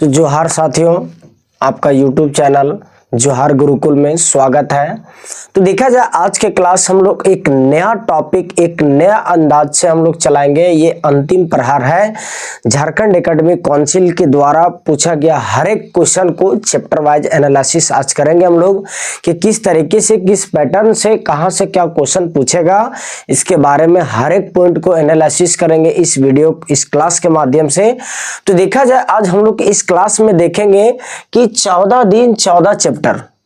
तो जोहार साथियों, आपका YouTube चैनल जोहार गुरुकुल में स्वागत है। तो देखा जाए आज के क्लास हम लोग एक नया टॉपिक, एक नया अंदाज से हम लोग चलाएंगे। ये अंतिम प्रहार है। झारखंड एकेडमिक काउंसिल के द्वारा पूछा गया हर एक क्वेश्चन को चैप्टर वाइज एनालिसिस आज करेंगे हम लोग कि किस तरीके से, किस पैटर्न से, कहां से क्या क्वेश्चन पूछेगा, इसके बारे में हर एक पॉइंट को एनालिसिस करेंगे इस क्लास के माध्यम से। तो देखा जाए आज हम लोग इस क्लास में देखेंगे कि 14 दिन 14 चैप्टर,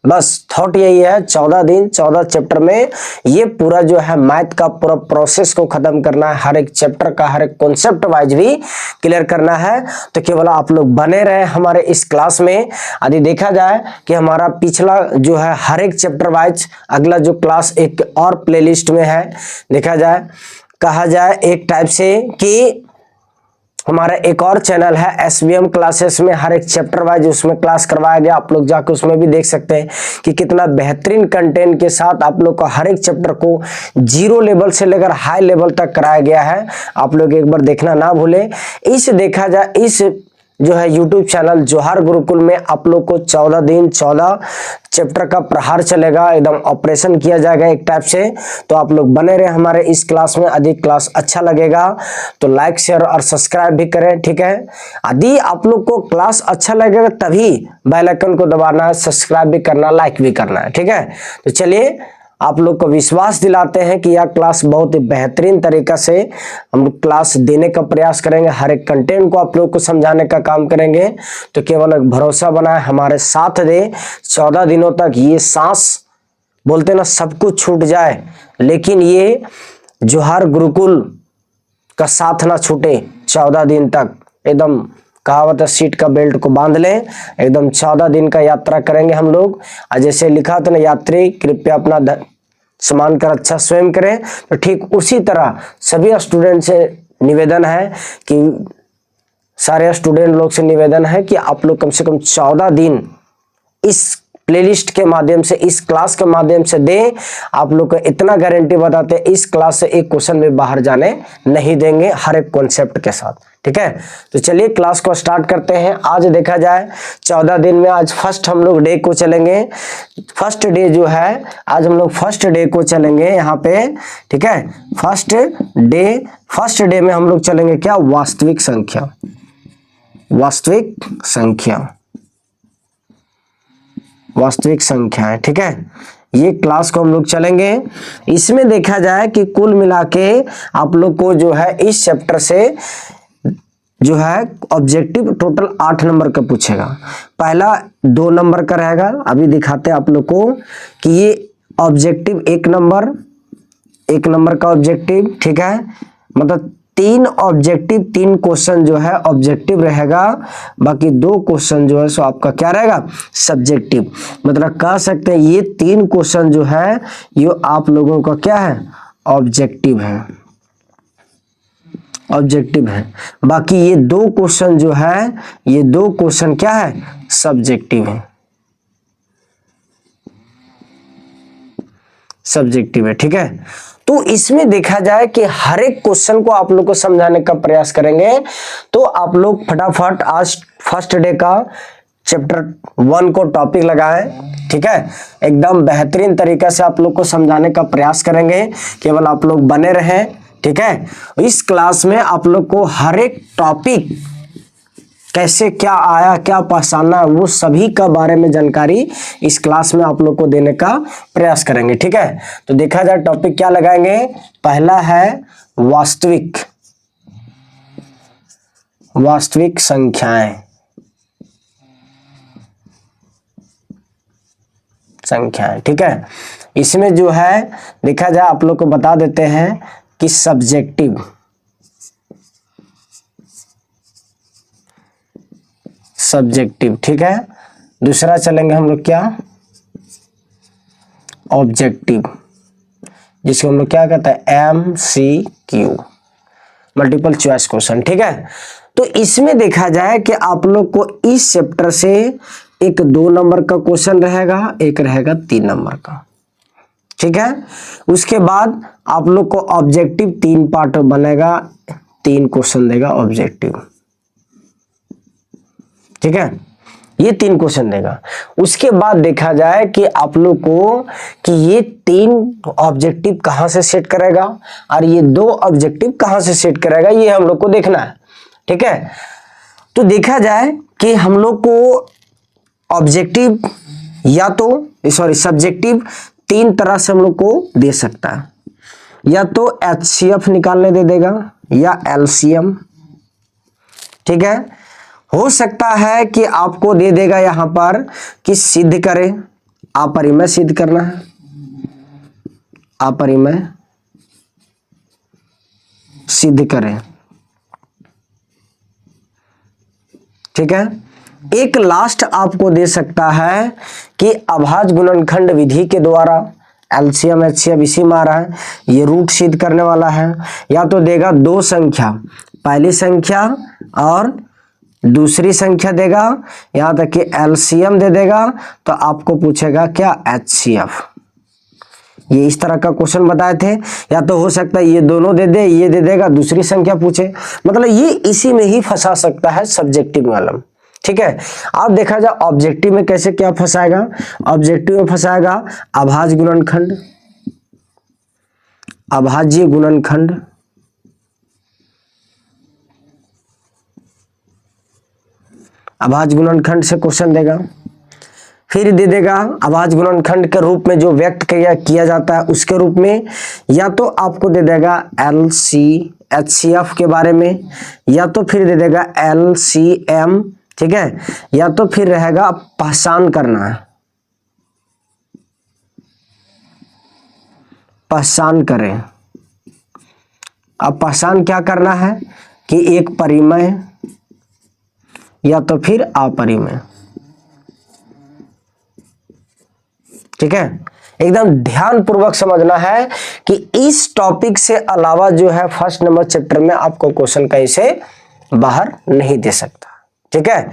बस थॉट यही है 14 दिन 14 चैप्टर में ये पूरा जो है मैथ का पूरा प्रोसेस को खत्म करना है। हर एक चैप्टर का हर एक कॉन्सेप्ट वाइज भी क्लियर करना है। तो केवल आप लोग बने रहे हमारे इस क्लास में। यदि देखा जाए कि हमारा पिछला जो है हर एक चैप्टर वाइज अगला जो क्लास एक और प्लेलिस्ट में है, देखा जाए कहा जाए एक टाइप से कि हमारा एक और चैनल है SBM क्लासेस में हर एक चैप्टर वाइज उसमें क्लास करवाया गया। आप लोग जाकर उसमें भी देख सकते हैं कि कितना बेहतरीन कंटेंट के साथ आप लोग को हर एक चैप्टर को जीरो लेवल से लेकर हाई लेवल तक कराया गया है। आप लोग एक बार देखना ना भूलें। इस देखा जाए इस जो है YouTube चैनल जोहार गुरुकुल में आप लोग को 14 दिन 14 चैप्टर का प्रहार चलेगा, एकदम ऑपरेशन किया जाएगा एक टाइप से। तो आप लोग बने रहे हमारे इस क्लास में। यदि क्लास अच्छा लगेगा तो लाइक शेयर और सब्सक्राइब भी करें, ठीक है। यदि आप लोग को क्लास अच्छा लगेगा तभी बेल आइकन को दबाना है, सब्सक्राइब भी करना, लाइक भी करना है, ठीक है। तो चलिए आप लोग को विश्वास दिलाते हैं कि यह क्लास बहुत ही बेहतरीन तरीका से हम लोग क्लास देने का प्रयास करेंगे। हर एक कंटेंट को आप लोग को समझाने का काम करेंगे। तो केवल एक भरोसा बनाए, हमारे साथ दे। 14 दिनों तक ये सांस बोलते ना सब कुछ छूट जाए, लेकिन ये जोहार गुरुकुल का साथ ना छूटे। 14 दिन तक एकदम कहावत है सीट का बेल्ट को बांध लें। एकदम 14 दिन का यात्रा करेंगे हम लोग। और जैसे लिखा था ना, यात्री कृपया अपना सामान का रक्षा स्वयं करें, तो ठीक उसी तरह सभी स्टूडेंट से निवेदन है कि सारे स्टूडेंट लोग से निवेदन है कि आप लोग कम से कम 14 दिन इस प्लेलिस्ट के माध्यम से, इस क्लास के माध्यम से दें। आप लोग को इतना गारंटी बताते हैं इस क्लास से एक क्वेश्चन भी बाहर जाने नहीं देंगे, हर एक कॉन्सेप्ट के साथ, ठीक है। तो चलिए क्लास को स्टार्ट करते हैं। आज देखा जाए 14 दिन में आज फर्स्ट हम लोग डे को चलेंगे। फर्स्ट डे जो है आज हम लोग फर्स्ट डे को चलेंगे यहाँ पे, ठीक है। फर्स्ट डे में हम लोग चलेंगे क्या, वास्तविक संख्या। वास्तविक संख्या है, ठीक है। ये क्लास को हम लोग चलेंगे। इसमें देखा जाए कि कुल मिला के आप लोग को जो है इस चैप्टर से जो है ऑब्जेक्टिव टोटल 8 नंबर का पूछेगा। पहला 2 नंबर का रहेगा। अभी दिखाते हैं आप लोग को कि ये ऑब्जेक्टिव 1 नंबर का ऑब्जेक्टिव, ठीक है। मतलब 3 ऑब्जेक्टिव, 3 क्वेश्चन जो है ऑब्जेक्टिव रहेगा, बाकी 2 क्वेश्चन जो है सो आपका क्या रहेगा, सब्जेक्टिव। मतलब कह सकते हैं ये 3 क्वेश्चन जो है ये आप लोगों का क्या है, ऑब्जेक्टिव है। बाकी ये 2 क्वेश्चन जो है, ये 2 क्वेश्चन क्या है, सब्जेक्टिव है, ठीक है। तो इसमें देखा जाए कि हर एक क्वेश्चन को आप लोग को समझाने का प्रयास करेंगे। तो आप लोग फटाफट आज फर्स्ट डे का चैप्टर 1 को टॉपिक लगाएं, ठीक है। एकदम बेहतरीन तरीके से आप लोग को समझाने का प्रयास करेंगे। केवल आप लोग बने रहें, ठीक है। इस क्लास में आप लोग को हर एक टॉपिक कैसे क्या आया, क्या पहचानना, वो सभी का बारे में जानकारी इस क्लास में आप लोग को देने का प्रयास करेंगे, ठीक है। तो देखा जाए टॉपिक क्या लगाएंगे। पहला है वास्तविक संख्याएं, ठीक है। इसमें जो है देखा जाए आप लोग को बता देते हैं कि सब्जेक्टिव, ठीक है। दूसरा चलेंगे हम लोग क्या, ऑब्जेक्टिव, जिसको हम लोग क्या कहते हैं, MCQ, मल्टीपल चॉइस क्वेश्चन, ठीक है। तो इसमें देखा जाए कि आप लोग को इस चैप्टर से एक 2 नंबर का क्वेश्चन रहेगा, एक रहेगा 3 नंबर का, ठीक है। उसके बाद आप लोग को ऑब्जेक्टिव 3 पार्ट बनेगा, 3 क्वेश्चन देगा ऑब्जेक्टिव, ठीक है, ये 3 क्वेश्चन देगा। उसके बाद देखा जाए कि आप लोग को कि ये 3 ऑब्जेक्टिव कहां से सेट करेगा और ये 2 ऑब्जेक्टिव कहां से सेट करेगा, ये हम लोग को देखना है। ठीक है, तो देखा जाए कि हम लोग को ऑब्जेक्टिव या तो सब्जेक्टिव 3 तरह से हम लोग को दे सकता है, या तो HCF निकालने दे देगा या LCM। ठीक है, हो सकता है कि आपको दे देगा यहां पर कि सिद्ध करें, अपरिमेय सिद्ध करना है, अपरिमेय सिद्ध करें। ठीक है, एक लास्ट आपको दे सकता है कि अभाज्य गुणनखंड विधि के द्वारा LCM HCF इसी में आ रहा है, ये रूट सिद्ध करने वाला है। या तो देगा 2 संख्या, पहली संख्या और दूसरी संख्या देगा, यहां तक कि LCM दे देगा, तो आपको पूछेगा क्या HCF। ये इस तरह का क्वेश्चन बताए थे। या तो हो सकता है ये दोनों दे दे, ये दे देगा, दूसरी संख्या पूछे, मतलब ये इसी में ही फंसा सकता है सब्जेक्टिव वाला। ठीक है, अब देखा जाए ऑब्जेक्टिव में कैसे क्या फंसाएगा। ऑब्जेक्टिव में फंसाएगा अभाज्य गुणनखंड, अभाज्य गुणनखंड, अभाज्य गुणनखंड से क्वेश्चन देगा। फिर दे देगा अभाज्य गुणनखंड के रूप में जो व्यक्त किया जाता है उसके रूप में, या तो आपको दे देगा HCF के बारे में, या तो फिर दे देगा LCM। ठीक है, या तो फिर रहेगा पहचान करना है, पहचान करें। अब पहचान क्या करना है कि एक परिमेय या तो फिर अपरिमेय। ठीक है, एकदम ध्यान पूर्वक समझना है कि इस टॉपिक से अलावा जो है फर्स्ट नंबर चैप्टर में आपको क्वेश्चन कहीं से बाहर नहीं दे सकता। ठीक है,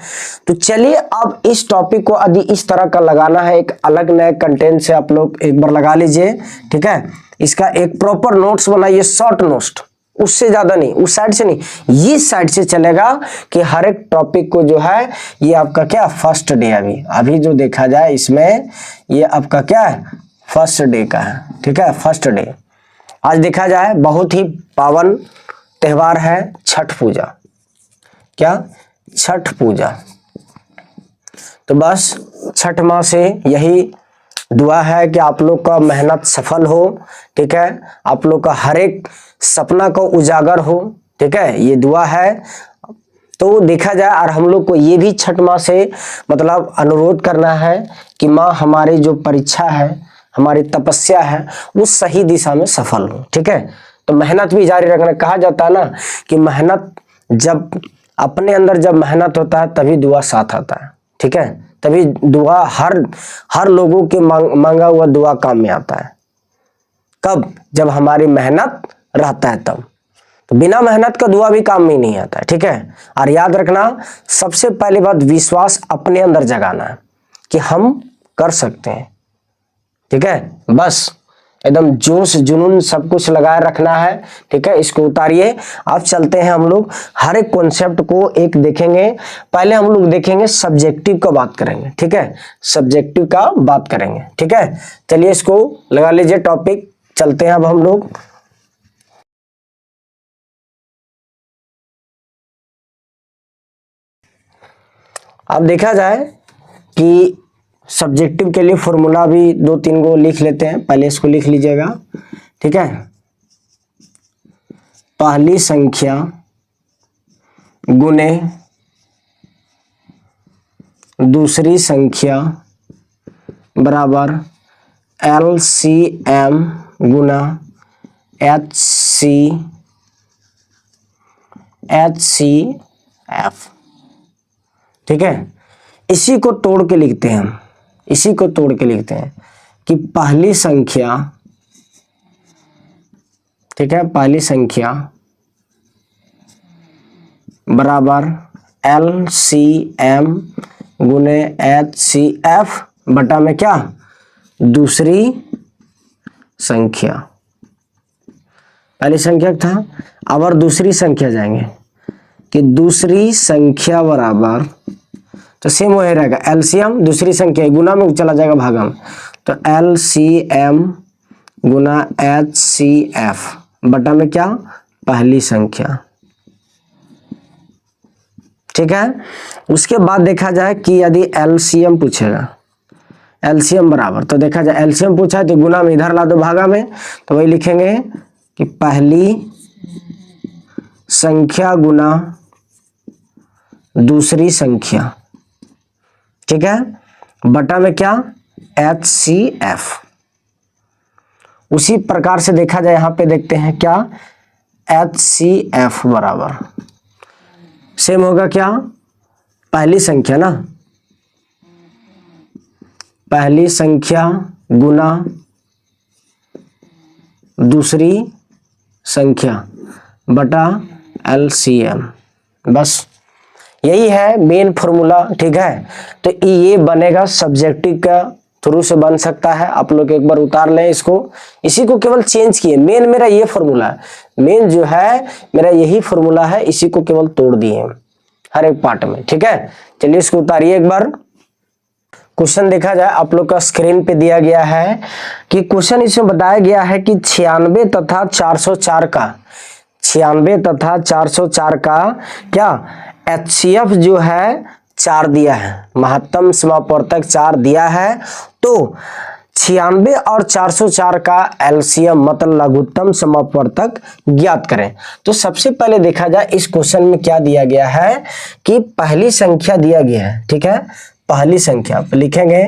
तो चलिए अब इस टॉपिक को यदि इस तरह का लगाना है, एक अलग नए कंटेंट से आप लोग एक बार लगा लीजिए। ठीक है, इसका एक प्रॉपर नोट्स बनाइए, शॉर्ट नोट्स, उससे ज्यादा नहीं, उस साइड से नहीं, ये साइड से चलेगा कि हर एक टॉपिक को जो है ये आपका क्या फर्स्ट डे, अभी जो देखा जाए इसमें ये आपका क्या है फर्स्ट डे का है। ठीक है, फर्स्ट डे आज देखा जाए बहुत ही पावन त्योहार है छठ पूजा। क्या? छठ पूजा। तो बस छठ माँ से यही दुआ है कि आप लोग का मेहनत सफल हो। ठीक है, आप लोग का हर एक सपना को उजागर हो। ठीक है, ये दुआ है। तो देखा जाए और हम लोग को ये भी छठ माँ से मतलब अनुरोध करना है कि माँ हमारी जो परीक्षा है, हमारी तपस्या है, वो सही दिशा में सफल हो। ठीक है, तो मेहनत भी जारी रखना। कहा जाता है ना कि मेहनत जब अपने अंदर जब मेहनत होता है तभी दुआ साथ आता है। ठीक है, तभी दुआ हर लोगों के मांगा हुआ दुआ काम में आता है। कब? जब हमारी मेहनत रहता है तब। तो बिना मेहनत का दुआ भी काम में नहीं आता है। ठीक है, और याद रखना सबसे पहली बात विश्वास अपने अंदर जगाना है कि हम कर सकते हैं। ठीक है, बस एकदम जोश जुनून सब कुछ लगाए रखना है। ठीक है, इसको उतारिए। अब चलते हैं हम लोग हर एक कॉन्सेप्ट को एक देखेंगे। पहले हम लोग देखेंगे सब्जेक्टिव का बात करेंगे। ठीक है, सब्जेक्टिव का बात करेंगे। ठीक है, चलिए इसको लगा लीजिए टॉपिक। चलते हैं अब हम लोग। अब देखा जाए कि सब्जेक्टिव के लिए फॉर्मूला भी 2-3 गो लिख लेते हैं। पहले इसको लिख लीजिएगा। ठीक है, पहली संख्या गुने दूसरी संख्या बराबर LCM गुना HCF। ठीक है, इसी को तोड़ के लिखते हैं हम, इसी को तोड़ के लिखते हैं कि पहली संख्या, ठीक है, पहली संख्या बराबर LCM गुने HCF बटा में क्या दूसरी संख्या। पहली संख्या था, अब और दूसरी संख्या जाएंगे कि दूसरी संख्या बराबर तो सेम वही रहेगा, एलसीएम दूसरी संख्या गुना में चला जाएगा भागा में, तो एलसीएम गुना एचसीएफ बटा में क्या पहली संख्या। ठीक है, उसके बाद देखा जाए कि यदि एलसीएम पूछेगा, एलसीएम बराबर, तो देखा जाए एलसीएम पूछा है तो गुना में इधर ला दो भागा में, तो वही लिखेंगे कि पहली संख्या गुना दूसरी संख्या। ठीक है, बटा में क्या एचसीएफ। उसी प्रकार से देखा जाए यहां पे देखते हैं क्या एचसीएफ बराबर सेम होगा क्या पहली संख्या ना, पहली संख्या गुना दूसरी संख्या बटा एलसीएम। बस यही है मेन फॉर्मूला। ठीक है, तो ये बनेगा सब्जेक्टिव का थ्रू से बन सकता है, आप लोग एक बार उतार लें इसको, इसी को केवल चेंज किए। मेन मेरा ये फॉर्मूला है, मेन जो है मेरा यही फॉर्मूला है, इसी को केवल तोड़ दिए हर एक पार्ट में। ठीक है, चलिए इसको उतारिए एक बार। क्वेश्चन देखा जाए, आप लोग का स्क्रीन पे दिया गया है कि क्वेश्चन इसमें बताया गया है कि 96 तथा 404 का 96 तथा 404 का क्या एचसीएफ जो है 4 दिया है, महत्तम समापवर्तक 4 दिया है। तो 96 और 404 का एलसीएम मतलब लघुत्तम समापवर्तक ज्ञात करें। तो सबसे पहले देखा जाए इस क्वेश्चन में क्या दिया गया है कि पहली संख्या दिया गया है। ठीक है, पहली संख्या पे लिखेंगे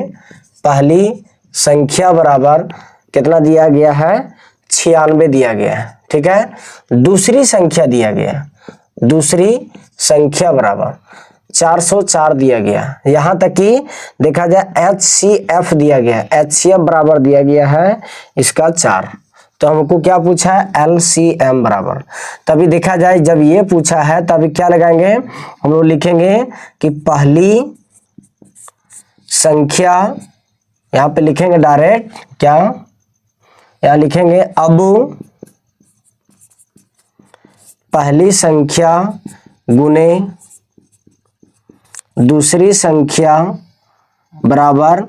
पहली संख्या बराबर कितना दिया गया है 96 दिया गया है। ठीक है, दूसरी संख्या दिया गया, दूसरी संख्या बराबर 404 दिया गया। यहां तक कि देखा जाए एचसीएफ दिया गया, एचसीएफ बराबर दिया गया है इसका 4। तो हमको क्या पूछा है एलसीएम बराबर, तभी देखा जाए जब ये पूछा है तभी क्या लगाएंगे हम लोग, लिखेंगे कि पहली संख्या, यहां पे लिखेंगे डायरेक्ट क्या, यहां लिखेंगे अब पहली संख्या गुने दूसरी संख्या बराबर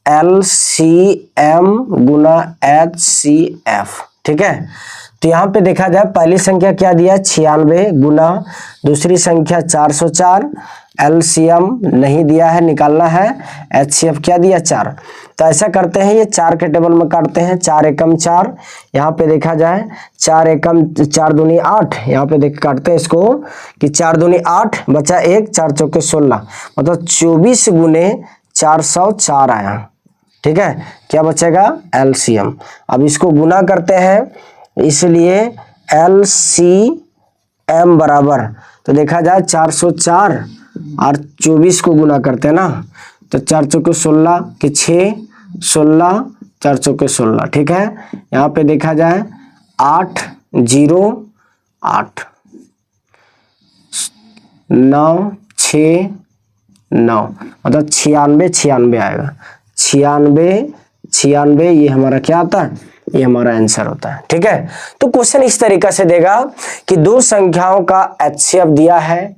एलसीएम गुना एचसीएफ। ठीक है, तो यहाँ पे देखा जाए पहली संख्या क्या दिया 96 गुना दूसरी संख्या 404, एलसीएम नहीं दिया है निकालना है, एचसीएफ क्या दिया 4। तो ऐसा करते हैं ये 4 के टेबल में काटते हैं, 4 एकम 4, यहाँ पे देखा जाए 4 एकम 4 दूनी 8, यहाँ पे देख काटते हैं इसको कि 4 दूनी 8 बचा 1, 4 चौके 16 मतलब 24 गुने 404 आया। ठीक है, क्या बचेगा एलसीएम। अब इसको गुना करते हैं, इसलिए एलसीएम बराबर, तो देखा जाए 404 और 24 को गुना करते हैं ना, तो 4 चौके 16 के 6, 16 4 चौके 16। ठीक है, यहाँ पे देखा जाए 8 0 8 9 6 9 मतलब 96 96 आएगा, 96 96 ये हमारा क्या आता है, ये हमारा आंसर होता है। ठीक है, तो क्वेश्चन इस तरीका से देगा कि दो संख्याओं का एचसीएफ दिया है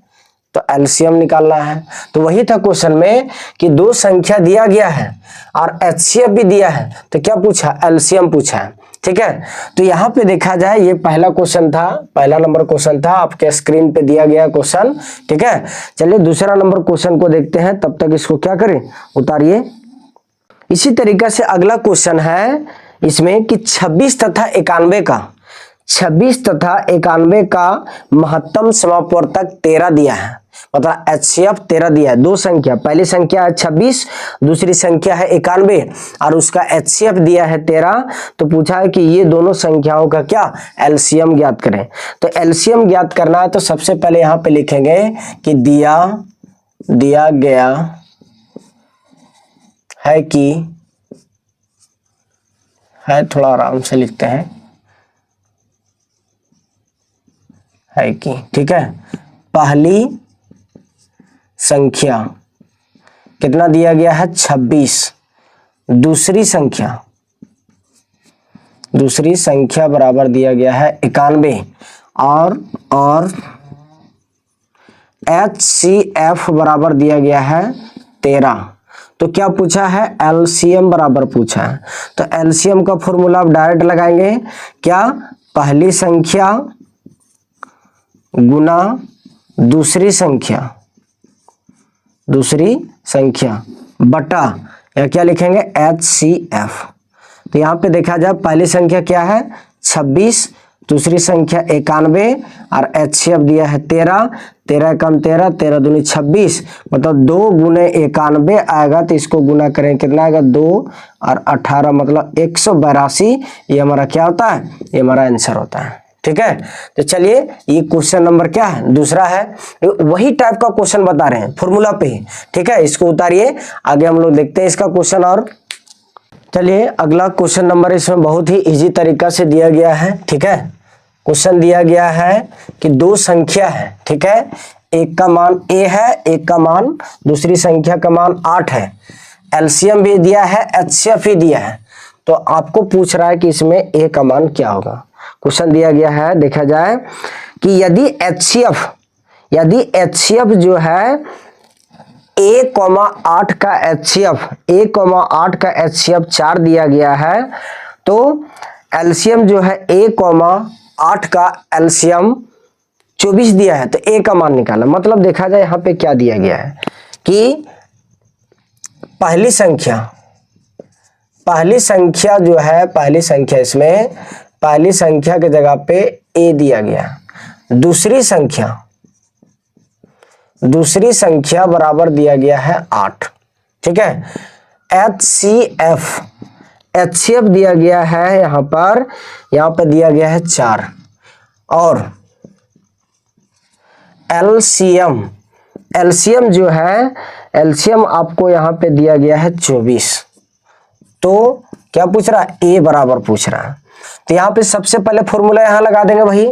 तो एलसीएम निकालना है। तो वही था क्वेश्चन में कि दो संख्या दिया गया है और एचसीएफ भी दिया है, तो क्या पूछा एलसीएम पूछा है। ठीक है, तो यहाँ पे देखा जाए ये पहला क्वेश्चन था, पहला नंबर क्वेश्चन था, आपके स्क्रीन पे दिया गया क्वेश्चन। ठीक है, चलिए दूसरा नंबर क्वेश्चन को देखते हैं, तब तक इसको क्या करें उतारिए। इसी तरीका से अगला क्वेश्चन है इसमें कि 26 तथा 91 का 26 तथा 91 का महत्तम समापवर्तक 13 दिया है, मतलब एचसीएफ 13 दिया है। दो संख्या, पहली संख्या है 26, दूसरी संख्या है 91 और उसका एचसीएफ दिया है 13। तो पूछा है कि ये दोनों संख्याओं का क्या एलसीएम ज्ञात करें। तो एलसीएम ज्ञात करना है तो सबसे पहले यहाँ पे लिखेंगे कि दिया गया है कि है, थोड़ा आराम से लिखते हैं, है कि। ठीक है, पहली संख्या कितना दिया गया है 26, दूसरी संख्या बराबर दिया गया है 91 और HCF बराबर दिया गया है 13। तो क्या पूछा है, एलसीएम बराबर पूछा है। तो एलसीएम का फॉर्मूला आप डायरेक्ट लगाएंगे, क्या, पहली संख्या गुना दूसरी संख्या बटा, या क्या लिखेंगे, HCF। तो यहाँ पे देखा जाए पहली संख्या क्या है 26, दूसरी संख्या 91 और HCF दिया है 13, 13 कम 13, 13 दूनी 26, मतलब 2 गुने 91 आएगा। तो इसको गुना करें कितना आएगा, 2 और 18 मतलब 182। ये हमारा क्या होता है, ये हमारा आंसर होता है। ठीक है, तो चलिए ये क्वेश्चन नंबर क्या है, दूसरा है। वही टाइप का क्वेश्चन बता रहे हैं फॉर्मूला पे ही। ठीक है, इसको उतारिए, आगे हम लोग देखते हैं इसका क्वेश्चन। और चलिए अगला क्वेश्चन नंबर इसमें बहुत ही इजी तरीका से दिया गया है। ठीक है, क्वेश्चन दिया गया है कि दो संख्या है। ठीक है, एक का मान a है, एक का मान, दूसरी संख्या का मान 8 है। एलसीएम भी दिया है, HCF भी दिया है। तो आपको पूछ रहा है कि इसमें a का मान क्या होगा। क्वेश्चन दिया गया है, देखा जाए कि यदि HCF जो है a,8 का HCF 4 दिया गया है, तो एलसीएम जो है a,8 का एलसीएम 24 दिया है। तो a का मान निकाला, मतलब देखा जाए यहाँ पे क्या दिया गया है कि पहली संख्या जो है, पहली संख्या के जगह पे a दिया गया। दूसरी संख्या बराबर दिया गया है 8। ठीक है, HCF दिया गया है यहाँ पे दिया गया है 4, और एलसीएम जो है, एलसीएम आपको यहाँ पे दिया गया है 24। तो क्या पूछ रहा है, a बराबर पूछ रहा है। तो यहाँ पे सबसे पहले फॉर्मूला यहाँ लगा देंगे वही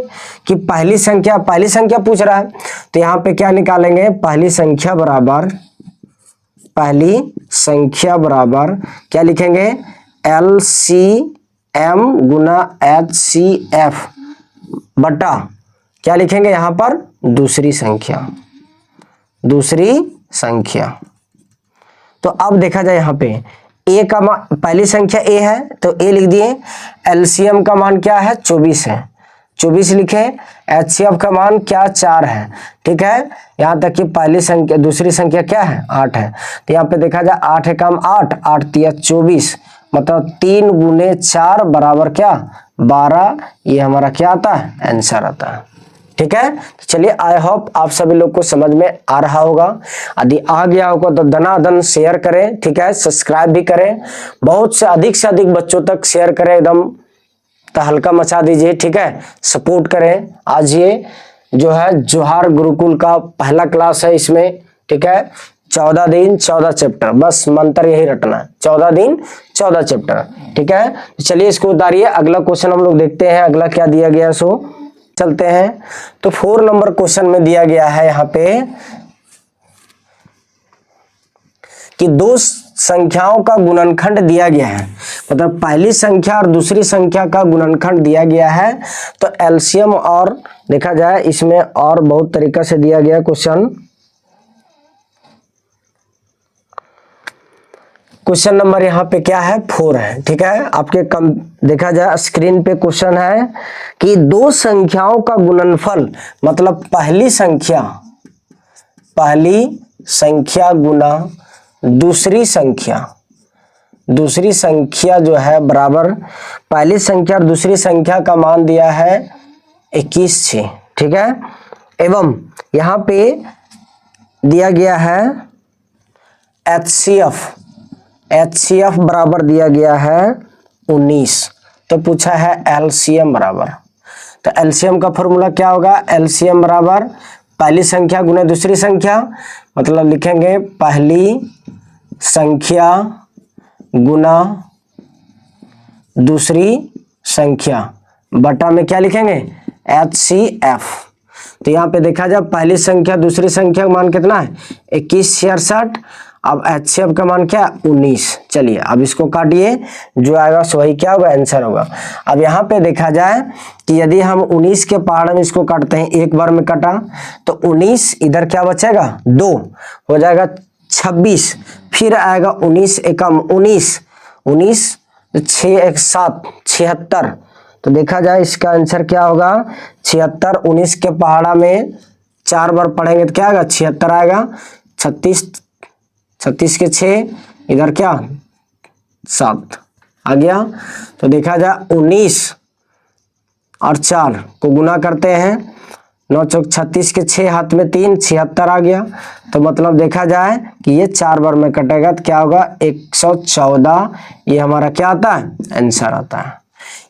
कि पहली संख्या पूछ रहा है। तो यहाँ पे क्या निकालेंगे, पहली संख्या बराबर क्या लिखेंगे, LCM गुना HCF बटा क्या लिखेंगे यहाँ पर, दूसरी संख्या। तो अब देखा जाए यहाँ पे a का मान, पहली संख्या a है तो a लिख दिए। एलसीएम का मान क्या है, 24 है, 24 लिखे। HCF का मान क्या, 4 है। ठीक है, यहाँ तक कि दूसरी संख्या क्या है, 8 है। तो यहाँ पे देखा जाए 8 है कम 8, 8 तिया 24, मतलब 3 गुने 4 बराबर क्या, 12। ये हमारा क्या आता है, आंसर आता है। ठीक है, तो चलिए आई होप आप सभी लोग को समझ में आ रहा होगा। यदि आ गया होगा तो धनाधन शेयर करें। ठीक है, सब्सक्राइब भी करें, बहुत से अधिक बच्चों तक शेयर करें, एकदम तहलका मचा दीजिए। ठीक है, सपोर्ट करें। आज ये जो है जोहार गुरुकुल का पहला क्लास है इसमें। ठीक है, 14 दिन 14 चैप्टर, बस मंत्र यही रटना है, 14 दिन 14 चैप्टर। ठीक है, तो चलिए इसको उतारिए, अगला क्वेश्चन हम लोग देखते हैं अगला क्या दिया गया। सो चलते हैं। तो 4 नंबर क्वेश्चन में दिया गया है यहाँ पे कि दो संख्याओं का गुणनखंड दिया गया है, मतलब पहली संख्या और दूसरी संख्या का गुणनखंड दिया गया है। तो एलसीएम, और देखा जाए इसमें और बहुत तरीका से दिया गया क्वेश्चन नंबर यहाँ पे क्या है, 4 है। ठीक है, आपके देखा जाए स्क्रीन पे क्वेश्चन है कि दो संख्याओं का गुणनफल, मतलब पहली संख्या गुना दूसरी संख्या जो है बराबर, पहली संख्या और दूसरी संख्या का मान दिया है 21 6। ठीक है, एवं यहाँ पे दिया गया है HCF बराबर दिया गया है 19। तो पूछा है एलसीएम बराबर। तो एलसीएम का फॉर्मूला क्या होगा, एलसीएम बराबर पहली संख्या गुना दूसरी संख्या, मतलब लिखेंगे पहली संख्या गुना दूसरी संख्या बटा में क्या लिखेंगे, HCF। तो यहाँ पे देखा जाए पहली संख्या दूसरी संख्या का मान कितना है, 21 66, अब HCF का मान क्या है 19। चलिए अब इसको काटिए, जो आएगा सो वही क्या होगा आंसर होगा। अब यहाँ पे देखा जाए कि यदि हम 19 के पहाड़ में इसको काटते हैं, एक बार में कटा तो 19, इधर क्या बचेगा 2 हो जाएगा 26, फिर आएगा 19 एकम 19, 6 1 7 76। तो देखा जाए इसका आंसर क्या होगा 76। 19 के पहाड़ा में 4 बार पढ़ेंगे तो क्या आएगा 76 आएगा। 36 के 6, इधर क्या 7 आ गया। तो देखा जाए 19 और 4 को गुना करते हैं, 9 चौक 36 के 6, हाथ में 3, 76 आ गया। तो मतलब देखा जाए कि ये 4 बार में कटेगा तो क्या होगा 114। ये हमारा क्या आता है आंसर आता है।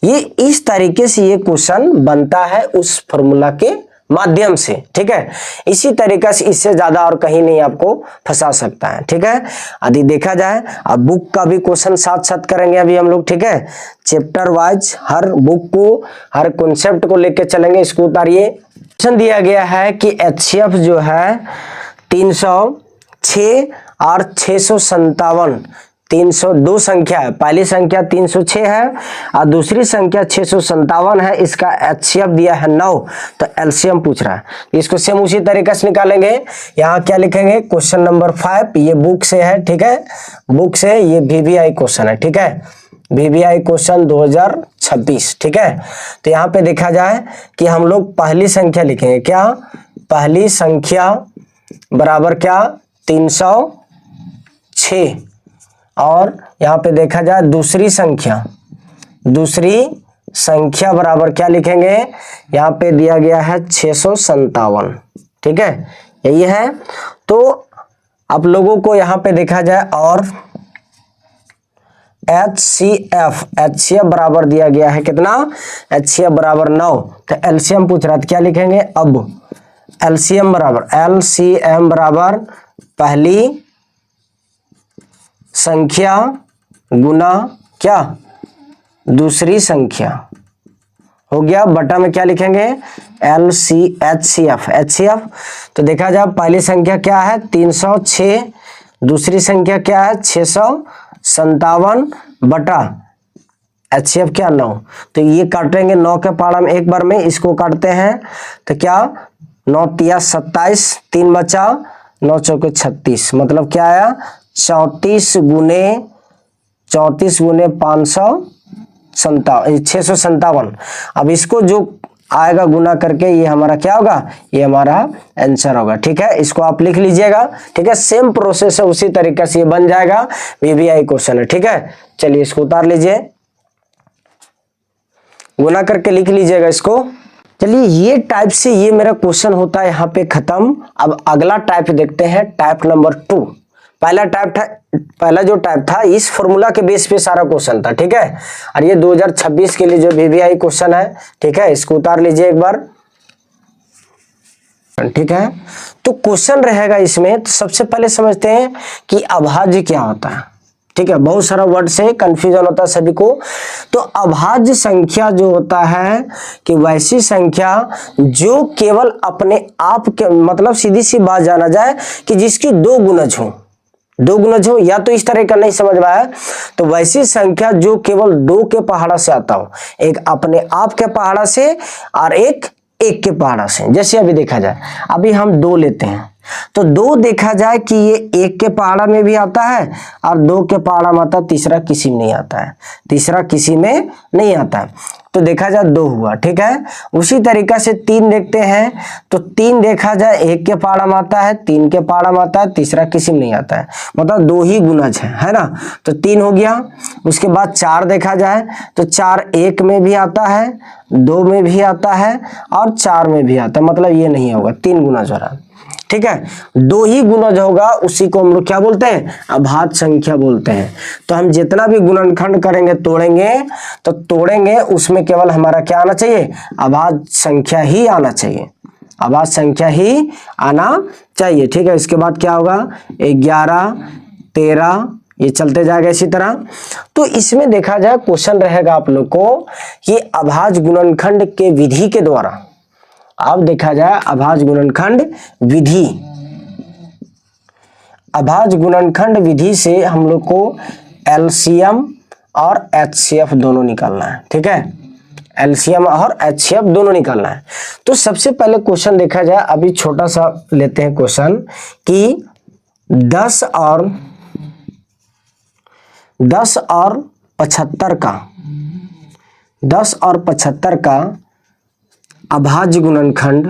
ये इस तरीके से ये क्वेश्चन बनता है उस फॉर्मूला के माध्यम से, ठीक है। इसी तरीके से, इससे ज्यादा और कहीं नहीं आपको फंसा सकता है, ठीक है। यदि देखा जाए अब बुक का भी क्वेश्चन साथ साथ करेंगे अभी हम लोग, ठीक है। चैप्टर वाइज हर बुक को, हर कॉन्सेप्ट को लेके चलेंगे। इसको उतारिए। क्वेश्चन दिया गया है कि HCF जो है 306 और 657, 302 संख्या है। पहली संख्या 306 है और दूसरी संख्या 657 है। इसका HCF दिया है 9, तो LCM पूछ रहा है। इसको सेम उसी तरीके से निकालेंगे। यहाँ क्या लिखेंगे क्वेश्चन नंबर 5, ये बुक से है, ठीक है। बुक से ये VBI क्वेश्चन है, ठीक है। VBI क्वेश्चन 2026, ठीक है। तो यहाँ पे देखा जाए कि हम लोग पहली संख्या लिखेंगे, क्या पहली संख्या बराबर क्या 306, और यहाँ पे देखा जाए दूसरी संख्या बराबर क्या लिखेंगे, यहाँ पे दिया गया है 657, ठीक है। यही है। तो आप लोगों को यहाँ पे देखा जाए और HCF बराबर दिया गया है कितना, HCF बराबर 9। तो LCM पूछ रहा है, तो क्या लिखेंगे अब LCM बराबर पहली संख्या गुना क्या दूसरी संख्या, हो गया। बटा में क्या लिखेंगे HCF। तो देखा जाए पहली संख्या क्या है 306, दूसरी संख्या क्या है 657 बटा HCF क्या 9। तो ये काटेंगे 9 के पहाड़ा में एक बार में, इसको काटते हैं तो क्या 9 तिया 27, 3 बचा, 9 चौके 36, मतलब क्या आया 34 गुने 657। अब इसको जो आएगा गुना करके ये हमारा क्या होगा, ये हमारा आंसर होगा, ठीक है। इसको आप लिख लीजिएगा, ठीक है। सेम प्रोसेस है, उसी तरीके से ये बन जाएगा। VBI क्वेश्चन है, ठीक है। चलिए इसको उतार लीजिए, गुना करके लिख लीजिएगा इसको। चलिए ये टाइप से ये मेरा क्वेश्चन होता है यहाँ पे खत्म। अब अगला टाइप देखते हैं, टाइप नंबर 2। पहला जो टाइप था इस फॉर्मूला के बेस पे सारा क्वेश्चन था, ठीक है। और ये 2026 के लिए जो VBI क्वेश्चन है, ठीक है। इसको उतार लीजिए एक बार, ठीक है। तो क्वेश्चन रहेगा इसमें, तो सबसे पहले समझते हैं कि अभाज्य क्या होता है, ठीक है। बहुत सारा वर्ड से कंफ्यूजन होता है सभी को। तो अभाज्य संख्या जो होता है कि वैसी संख्या जो केवल अपने आप के, मतलब सीधी सी बात जाना जाए कि जिसकी दो गुणज हो, या तो इस तरह का नहीं समझ में आया तो वैसी संख्या जो केवल 2 के पहाड़ा से आता हो, एक अपने आप के पहाड़ा से और एक के पहाड़ा से। जैसे अभी देखा जाए, अभी हम 2 लेते हैं तो 2 देखा जाए कि ये 1 के पहाड़ा में भी आता है और 2 के पहाड़ा में आता है, तीसरा किसी में नहीं आता है, तो देखा जाए 2 हुआ, ठीक है। उसी तरीका से 3 देखते हैं तो 3 देखा जाए 1 के पहाड़ा में आता है, 3 के पहाड़ा में आता है, तीसरा किसी में नहीं आता है, मतलब 2 ही गुणज है ना। तो 3 हो गया। उसके बाद 4 देखा जाए तो 4 1 में भी आता है, 2 में भी आता है और 4 में भी आता है, मतलब ये नहीं होगा, 3 गुणज हो रहा है, ठीक है। 2 ही गुणज होगा, उसी को हम लोग क्या बोलते हैं, अभाज्य संख्या बोलते हैं। तो हम जितना भी गुणनखंड करेंगे तोड़ेंगे उसमें केवल हमारा क्या आना चाहिए, अभाज्य संख्या ही आना चाहिए, ठीक है। इसके बाद क्या होगा 11 13, ये चलते जाएगा इसी तरह। तो इसमें देखा जाए क्वेश्चन रहेगा आप लोग को ये अभाज्य गुणनखंड के विधि के द्वारा, अब देखा जाए अभाज्य गुणनखंड विधि, अभाज्य गुणनखंड विधि से हम लोग को एलसीएम और एचसीएफ दोनों निकालना है। ठीक है, एलसीएम और एचसीएफ दोनों निकालना है। तो सबसे पहले क्वेश्चन देखा जाए, अभी छोटा सा लेते हैं क्वेश्चन कि 10 और 75 का 10 और 75 का अभाज्य गुणनखंड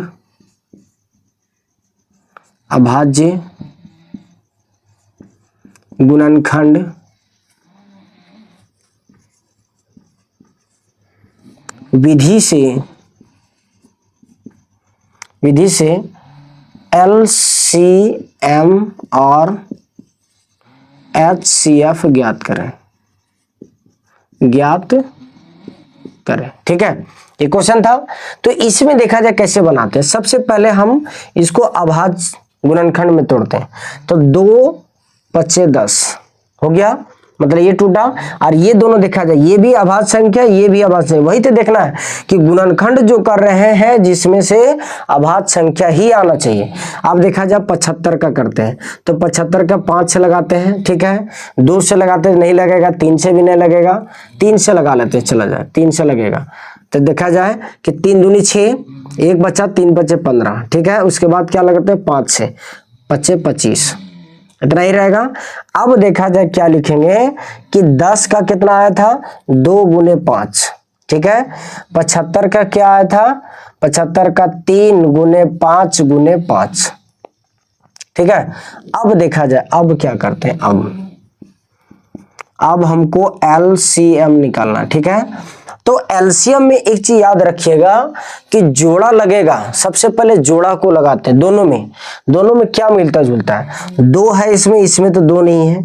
विधि से एलसीएम और एचसीएफ ज्ञात करें। ठीक है, ये क्वेश्चन था। तो इसमें देखा जाए कैसे बनाते हैं। सबसे पहले हम इसको अभाज्य गुणनखंड में तोड़ते हैं। तो 2 × 10 हो गया, मतलब ये टूटा, और ये दोनों देखा जाए ये भी अभाज्य संख्या, ये भी अभाज्य संख्या। वही तो देखना है कि गुणनखंड जो कर रहे हैं जिसमें से अभाज्य संख्या ही आना चाहिए। अब देखा जाए 75 का करते हैं, तो 75 का 5 से लगाते हैं। ठीक है, 2 से लगाते नहीं लगेगा, 3 से भी नहीं लगेगा, 3 से लगा लेते हैं, चला जाए 3 से लगेगा। तो देखा जाए कि 3 दूनी 6, 1 बचा, 3 बचे 15। ठीक है, उसके बाद क्या लगाते हैं 5 से 5 25, इतना ही रहेगा। अब देखा जाए क्या लिखेंगे कि 10 का कितना आया था 2 × 5। ठीक है, 75 का क्या आया था 75 का 3 × 5 × 5। ठीक है, अब देखा जाए अब क्या करते हैं, अब हमको एलसीएम निकालना। ठीक है, तो एलसीएम में एक चीज याद रखिएगा कि जोड़ा लगेगा। सबसे पहले जोड़ा को लगाते हैं, दोनों में क्या मिलता जुलता है। 2 है इसमें तो 2 नहीं है,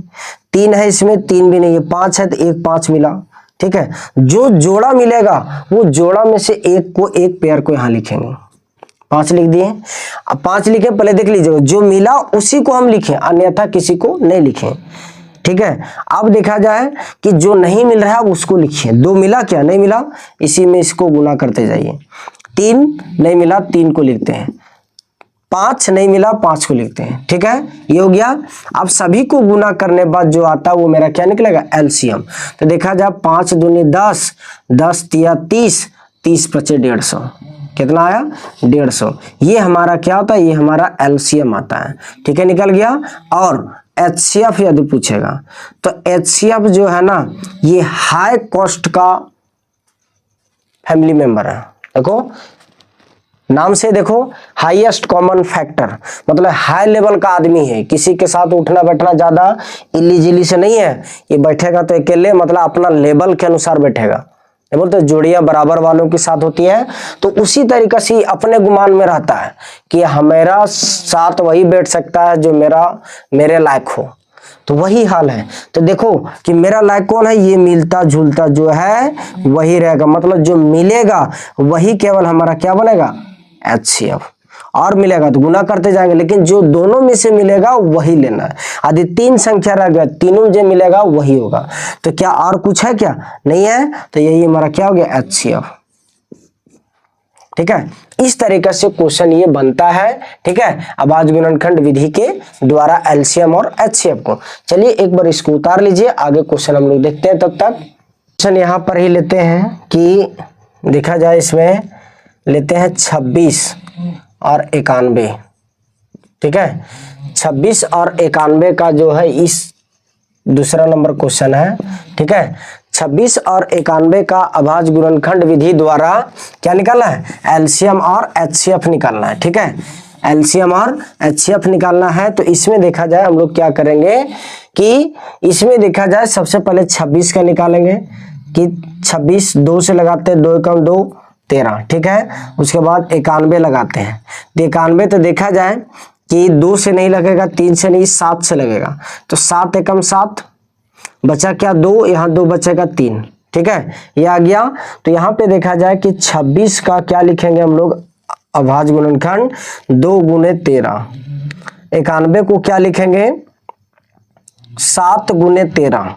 3 है इसमें 3 भी नहीं है, 5 है तो 1 5 मिला। ठीक है, जो जोड़ा मिलेगा वो जोड़ा में से एक को एक पेयर को यहां लिखेंगे। 5 लिख दिए। अब 5 लिखे, पहले देख लीजिए जो मिला उसी को हम लिखें, अन्यथा किसी को नहीं लिखें। ठीक है, अब देखा जाए कि जो नहीं मिल रहा है उसको लिखिए। 2 मिला, क्या नहीं मिला, इसी में इसको गुना करते जाइए। 3 नहीं मिला, 3 को लिखते हैं। 5 नहीं मिला, 5 को लिखते हैं। ठीक है, ये हो गया। अब सभी को गुना करने बाद जो आता है वो मेरा क्या निकलेगा, एलसीएम। तो देखा जाए 5 दूनी 10, 10 तिया 30, 30 × 150, कितना आया 150। ये हमारा क्या होता है, ये हमारा एलसीएम आता है। ठीक है, निकल गया। और एचसीएफ यदि पूछेगा तो एचसीएफ जो है ना, ये हाई कॉस्ट का फैमिली मेंबर है। देखो नाम से देखो, हाईएस्ट कॉमन फैक्टर, मतलब हाई लेवल का आदमी है। किसी के साथ उठना बैठना ज्यादा इलीजिली से नहीं है। ये बैठेगा तो अकेले, मतलब अपना लेवल के अनुसार बैठेगा। बोलते जोड़ियां बराबर वालों के साथ होती है, तो उसी तरीके से अपने गुमान में रहता है कि मेरा साथ वही बैठ सकता है जो मेरे लायक हो। तो वही हाल है। तो देखो कि मेरा लायक कौन है, ये मिलता जुलता जो है वही रहेगा, मतलब जो मिलेगा वही केवल हमारा क्या बनेगा, एचसीएफ। और मिलेगा तो गुना करते जाएंगे, लेकिन जो दोनों में से मिलेगा वही लेना है। यदि 3 संख्या रह गया, तीनों जो मिलेगा वही होगा। तो क्या और कुछ है, क्या नहीं है, तो यही हमारा क्या हो गया, एचसीएफ। ठीक है, इस तरीके से क्वेश्चन ये बनता है। ठीक है, अभाज्य गुणनखंड विधि के द्वारा एलसीएम और एचसीएफ को। चलिए एक बार इसको उतार लीजिए, आगे क्वेश्चन हम लोग देखते हैं। तब तक क्वेश्चन यहाँ पर ही लेते हैं कि देखा जाए, इसमें लेते हैं 26 और 91। ठीक है, 26 और 91 का जो है इस दूसरा नंबर क्वेश्चन है। ठीक है, 26 और 91 का अभाज्य गुणनखंड विधि द्वारा क्या निकालना है, एलसीएम और एचसीएफ निकालना है। ठीक है, एलसीएम और एचसीएफ निकालना है। तो इसमें देखा जाए हम लोग क्या करेंगे कि इसमें देखा जाए सबसे पहले 26 का निकालेंगे कि 26 2 से लगाते हैं, 2 × 2 13। ठीक है, उसके बाद 91 लगाते हैं। 91 तो देखा जाए कि 2 से नहीं लगेगा, 3 से नहीं, 7 से लगेगा। तो 7 एकम 7, बचा क्या 2, यहाँ 2 बचेगा 3। ठीक है, ये आ गया। तो यहाँ पे देखा जाए कि 26 का क्या लिखेंगे हम लोग, अभाज्य गुणनखंड 2 × 13। 91 को क्या लिखेंगे, 7 × 13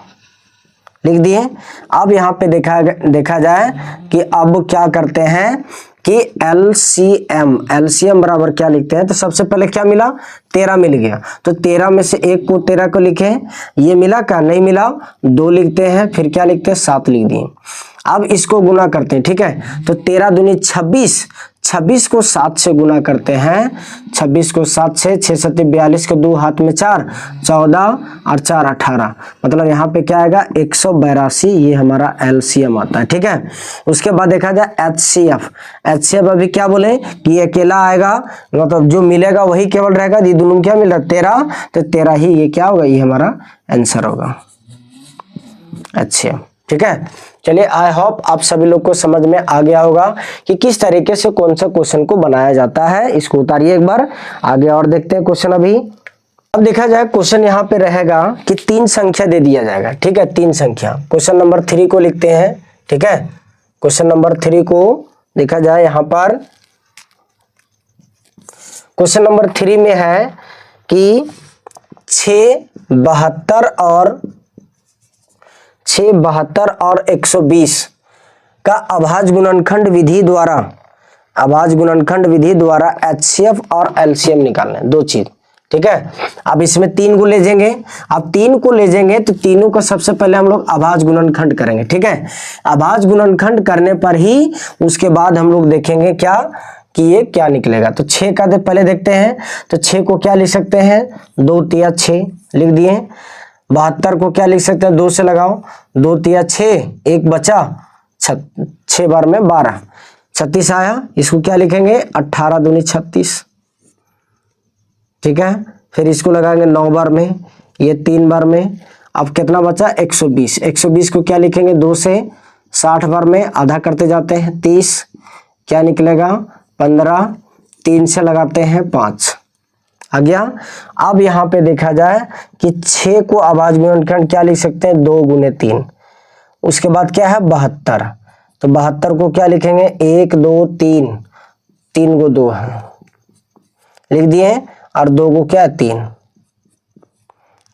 लिख दिए। अब यहाँ पे देखा जाए कि अब क्या करते हैं कि एलसीएम बराबर क्या लिखते हैं, तो सबसे पहले क्या मिला, 13 मिल गया, तो 13 में से 13 को लिखे, ये मिला क्या, नहीं मिला, 2 लिखते हैं, फिर क्या लिखते हैं, 7 लिख दिए। अब इसको गुना करते हैं, ठीक है, तो 13 दूनी 26, 26 को 7 से गुना करते हैं, 26 को 7 से, 6 7 42 के 2 हाथ में 4, 14 और 4 18, मतलब यहाँ पे क्या आएगा 182, ये हमारा एलसीएम आता है, ठीक है। उसके बाद देखा जाए एचसीएफ, एचसीएफ अभी क्या बोले कि ये अकेला आएगा, मतलब जो मिलेगा वही केवल रहेगा, ये दोनों क्या मिल रहा है 13, तो 13 ही ये क्या होगा, ये हमारा आंसर होगा एचसीएफ, ठीक है। चलिए आई होप आप सभी लोग को समझ में आ गया होगा कि किस तरीके से कौन सा क्वेश्चन को बनाया जाता है। इसको उतारिए एक बार, आगे और देखते हैं क्वेश्चन। अभी अब देखा जाए क्वेश्चन यहाँ पे रहेगा कि 3 संख्या दे दिया जाएगा, ठीक है, 3 संख्या। क्वेश्चन नंबर 3 को लिखते हैं, ठीक है। क्वेश्चन नंबर 3 को देखा जाए, यहाँ पर क्वेश्चन नंबर 3 में है कि 6 72 और 120 का अभाज्य गुणनखंड विधि द्वारा एचसीएफ और एलसीएम निकालना है, 2 चीज, ठीक है। अब इसमें 3 को ले जाएंगे, अब 3 को ले जाएंगे तो तीनों का सबसे पहले हम लोग अभाज्य गुणनखंड करेंगे, ठीक है। अभाज्य गुणनखंड करने पर ही उसके बाद हम लोग देखेंगे क्या कि ये क्या निकलेगा। तो 6 का पहले देखते हैं, तो 6 को क्या लिख सकते हैं, 2 तिया 6 लिख दिए। 72 को क्या लिख सकते हैं, 2 से लगाओ, 2 तिया 6, 1 बचा, 6 बार में 12, 36 आया। इसको क्या लिखेंगे, 18 दूनी 36, ठीक है। फिर इसको लगाएंगे 9 बार में, ये 3 बार में, अब कितना बचा 120, 120 को क्या लिखेंगे, 2 से 60 बार में आधा करते जाते हैं 30, क्या निकलेगा 15, 3 से लगाते हैं 5 आ गया। अब यहाँ पे देखा जाए कि 6 को अभाज्य गुणनखंड क्या लिख सकते हैं, 2 गुने 3। उसके बाद क्या है 72, तो 72 को क्या लिखेंगे, 1 2 3, 3 को 2 है लिख दिए, और 2 को क्या है 3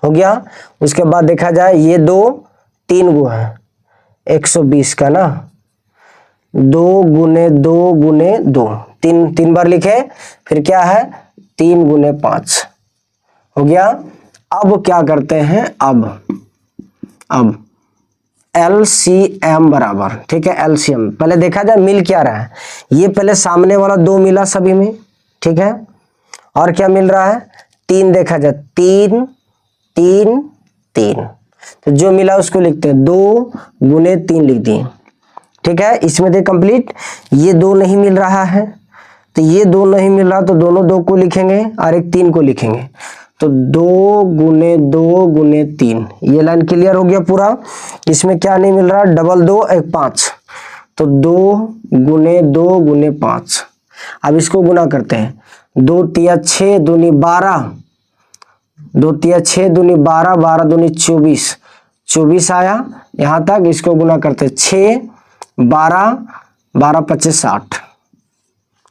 हो गया। उसके बाद देखा जाए ये 2 3 गो है 120 का ना, 2 गुने 2 गुने 2, 3 बार लिखे, फिर क्या है 3 गुने 5 हो गया। अब क्या करते हैं, अब एलसीएम बराबर, ठीक है, एलसीएम पहले देखा जाए मिल क्या रहा है, ये पहले सामने वाला 2 मिला सभी में, ठीक है, और क्या मिल रहा है 3, देखा जाए 3 3 3, तो जो मिला उसको लिखते हैं 2 गुने 3 लिख दिए, ठीक है। इसमें दे कंप्लीट, ये 2 नहीं मिल रहा है, तो ये 2 नहीं मिल रहा, तो दोनों 2 को लिखेंगे और एक 3 को लिखेंगे, तो 2 गुने 2 गुने 3, ये लाइन क्लियर हो गया पूरा। इसमें क्या नहीं मिल रहा, डबल 2 1 5, तो 2 गुने 2 गुने 5। अब इसको गुना करते हैं, 2 तिया 6 दूनी 12, 2 तिया 6 दूनी 12, 12 दूनी 24, 24 आया यहाँ तक। इसको गुना करते हैं 6 12, 12 25 60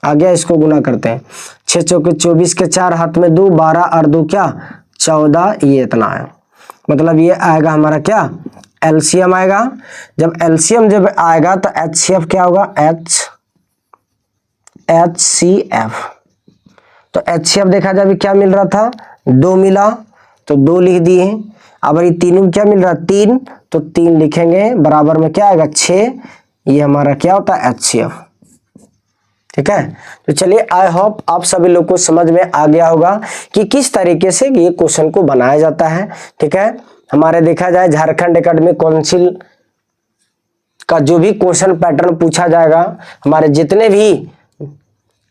आ गया। इसको गुना करते हैं, 6 चौके 24 के 4 हाथ में 2, 12 और 2 क्या 14, ये इतना है, मतलब ये आएगा हमारा क्या एलसीएम आएगा। जब एलसीएम जब आएगा तो एचसीएफ क्या होगा, एचसीएफ। तो एचसीएफ देखा जाए क्या मिल रहा था, 2 मिला तो 2 लिख दिए। अब ये तीनों क्या मिल रहा है 3, तो 3 लिखेंगे, बराबर में क्या आएगा 6, ये हमारा क्या होता है एचसीएफ, ठीक है। तो चलिए आई होप आप सभी लोग को समझ में आ गया होगा कि किस तरीके से ये क्वेश्चन को बनाया जाता है, ठीक है। हमारे देखा जाए झारखंड एकेडमिक काउंसिल का जो भी क्वेश्चन पैटर्न पूछा जाएगा, हमारे जितने भी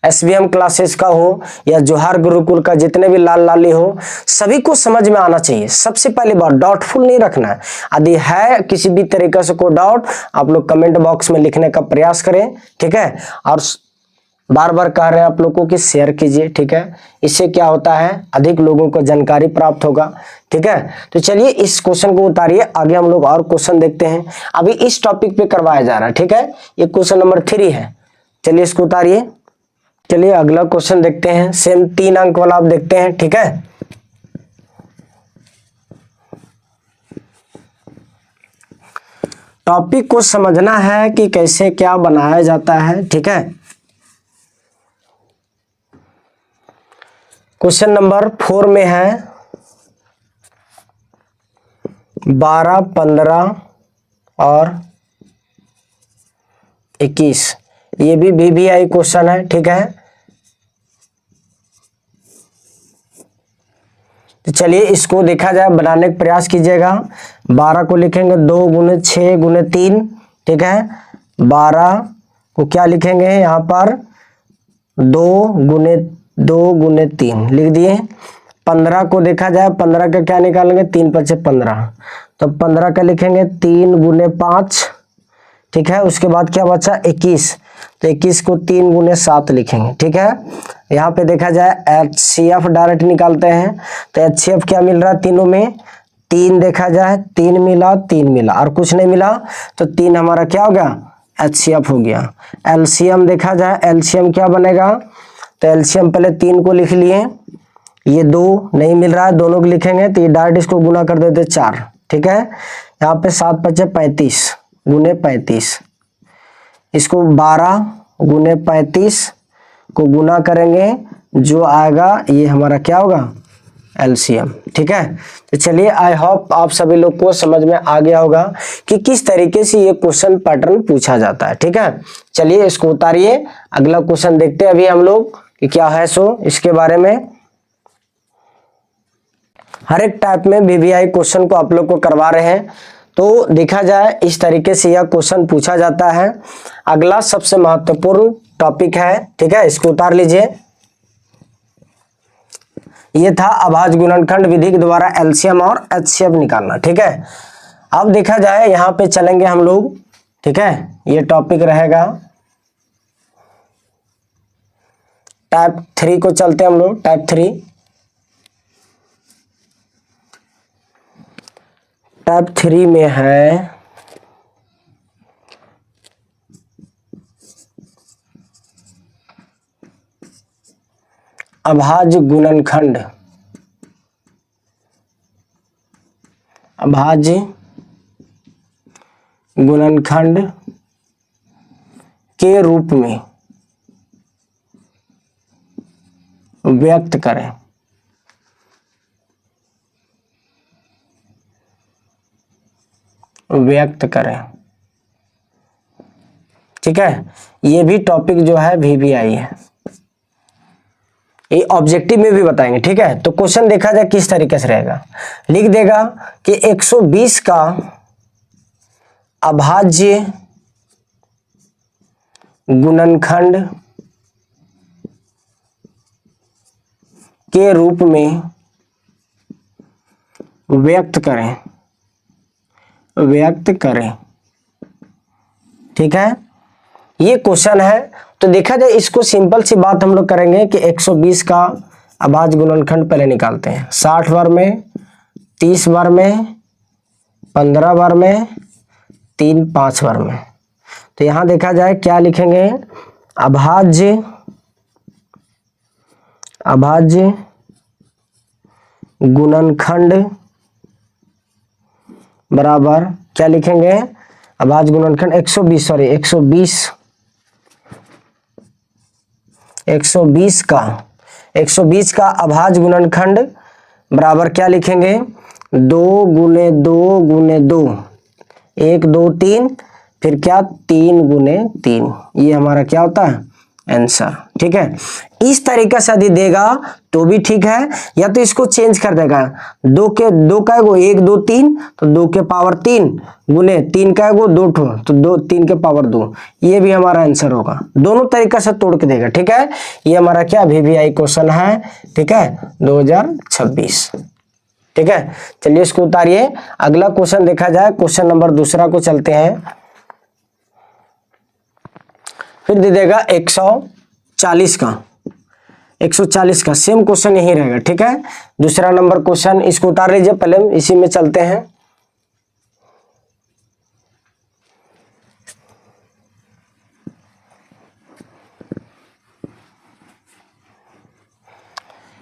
एसबीएम क्लासेस का हो या जोहार गुरुकुल का जितने भी लाल लाली हो, सभी को समझ में आना चाहिए। सबसे पहली बात डाउटफुल नहीं रखना है, यदि है किसी भी तरीके से कोई डाउट आप लोग कमेंट बॉक्स में लिखने का प्रयास करें, ठीक है। और बार बार कह रहे हैं आप लोगों को कि शेयर कीजिए, ठीक है, इससे क्या होता है अधिक लोगों को जानकारी प्राप्त होगा, ठीक है। तो चलिए इस क्वेश्चन को उतारिए, आगे हम लोग और क्वेश्चन देखते हैं। अभी इस टॉपिक पे करवाया जा रहा है, ठीक है, ये क्वेश्चन नंबर 3 है। चलिए इसको उतारिए। चलिए अगला क्वेश्चन देखते हैं, सेम 3 अंक वाला आप देखते हैं, ठीक है। टॉपिक को समझना है कि कैसे क्या बनाया जाता है, ठीक है। क्वेश्चन नंबर 4 में है 12, 15 और 21। ये भी VBI क्वेश्चन है, ठीक है। तो चलिए इसको देखा जाए, बनाने का प्रयास कीजिएगा। 12 को लिखेंगे 2 गुने 6 गुने 3, ठीक है। 12 को क्या लिखेंगे यहाँ पर 2 गुने 3 लिख दिए। 15 को देखा जाए, 15 का क्या निकालेंगे, 3 × 5 = 15, तो 15 का लिखेंगे 3 गुने 5, ठीक है। उसके बाद क्या बचा 21, तो 21 को 3 गुने 7 लिखेंगे, ठीक है। यहाँ पे देखा जाए HCF डायरेक्ट निकालते हैं, तो HCF क्या मिल रहा है तीनों में, 3 देखा जाए, 3 मिला, 3 मिला और कुछ नहीं मिला, तो 3 हमारा क्या हो गया, HCF हो गया। LCM देखा जाए, LCM क्या बनेगा, तो LCM पहले 3 को लिख लिए, ये 2 नहीं मिल रहा है, दोनों को लिखेंगे, तो ये डायरेक्ट इसको गुना कर देते 4, ठीक है। यहाँ पे 7 × 5 = 35 गुने 35, इसको 12 गुने 35 को गुना करेंगे, जो आएगा ये हमारा क्या होगा, LCM, ठीक है। तो चलिए आई होप आप सभी लोग को समझ में आ गया होगा कि किस तरीके से ये क्वेश्चन पैटर्न पूछा जाता है, ठीक है। चलिए इसको उतारिए, अगला क्वेश्चन देखते हैं अभी हम लोग कि क्या है सो इसके बारे में। हर एक टाइप में VBI क्वेश्चन को आप लोग को करवा रहे हैं, तो देखा जाए इस तरीके से यह क्वेश्चन पूछा जाता है। अगला सबसे महत्वपूर्ण टॉपिक है, ठीक है, इसको उतार लीजिए। ये था अभाज्य गुणनखंड विधि के द्वारा LCM और HCF निकालना, ठीक है। अब देखा जाए यहाँ पे चलेंगे हम लोग, ठीक है, ये टॉपिक रहेगा टाइप 3 को चलते हैं हम लोग। टाइप 3 में है अभाज्य गुणनखंड। अभाज्य गुणनखंड के रूप में व्यक्त करें। ठीक है, ये भी टॉपिक जो है VBI है, ये ऑब्जेक्टिव में भी बताएंगे, ठीक है। तो क्वेश्चन देखा जाए किस तरीके से रहेगा, लिख देगा कि 120 का अभाज्य गुणनखंड के रूप में व्यक्त करें, ठीक है। ये क्वेश्चन है, तो देखा जाए इसको सिंपल सी बात हम लोग करेंगे कि 120 का अभाज्य गुणनखंड पहले निकालते हैं। 60 बार में, 30 बार में, 15 बार में, 3 5 बार में। तो यहां देखा जाए क्या लिखेंगे, अभाज्य गुणनखंड बराबर क्या लिखेंगे, अभाज्य गुणनखंड 120 का अभाज्य गुणनखंड बराबर क्या लिखेंगे, 2 गुने 2 गुने 2, 1 2 3, फिर क्या 3 गुने 3, ये हमारा क्या होता है आंसर, ठीक है। इस तरीके से यदि देगा तो भी ठीक है, या तो इसको चेंज कर देगा, 2 का एगो 1 2 3, तो 2 के पावर 3 गुने 3 का एगो 2 ठो, तो 2 3 के पावर 2, ये भी हमारा आंसर होगा। दोनों तरीका से तोड़ के देगा, ठीक है। ये हमारा क्या VBI क्वेश्चन है, ठीक है, 2026, ठीक है। चलिए इसको उतारिए, अगला क्वेश्चन देखा जाए, क्वेश्चन नंबर दूसरा को चलते हैं। फिर दे देगा 140 का सेम क्वेश्चन यही रहेगा, ठीक है। दूसरा नंबर क्वेश्चन, इसको उतार लीजिए, पहले इसी में चलते हैं।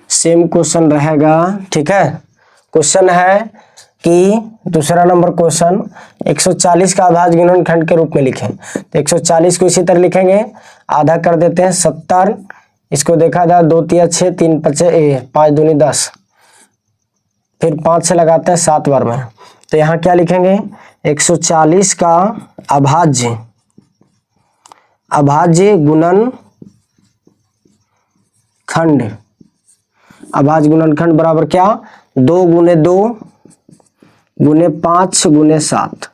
सेम क्वेश्चन रहेगा, ठीक है। क्वेश्चन है कि दूसरा नंबर क्वेश्चन 140 का अभाज्य गुणनखंड के रूप में लिखें। तो 140 को इसी तरह लिखेंगे, आधा कर देते हैं 70, इसको देखा जाए 2 तिया 6, 3 पचे 5 दूनी 10, फिर 5 से लगाते हैं 7 बार में। तो यहाँ क्या लिखेंगे 140 का अभाज्य, अभाज्य गुणन खंड, अभाज्य गुणनखंड बराबर क्या 2 गुने 2 गुने 5 गुने 7।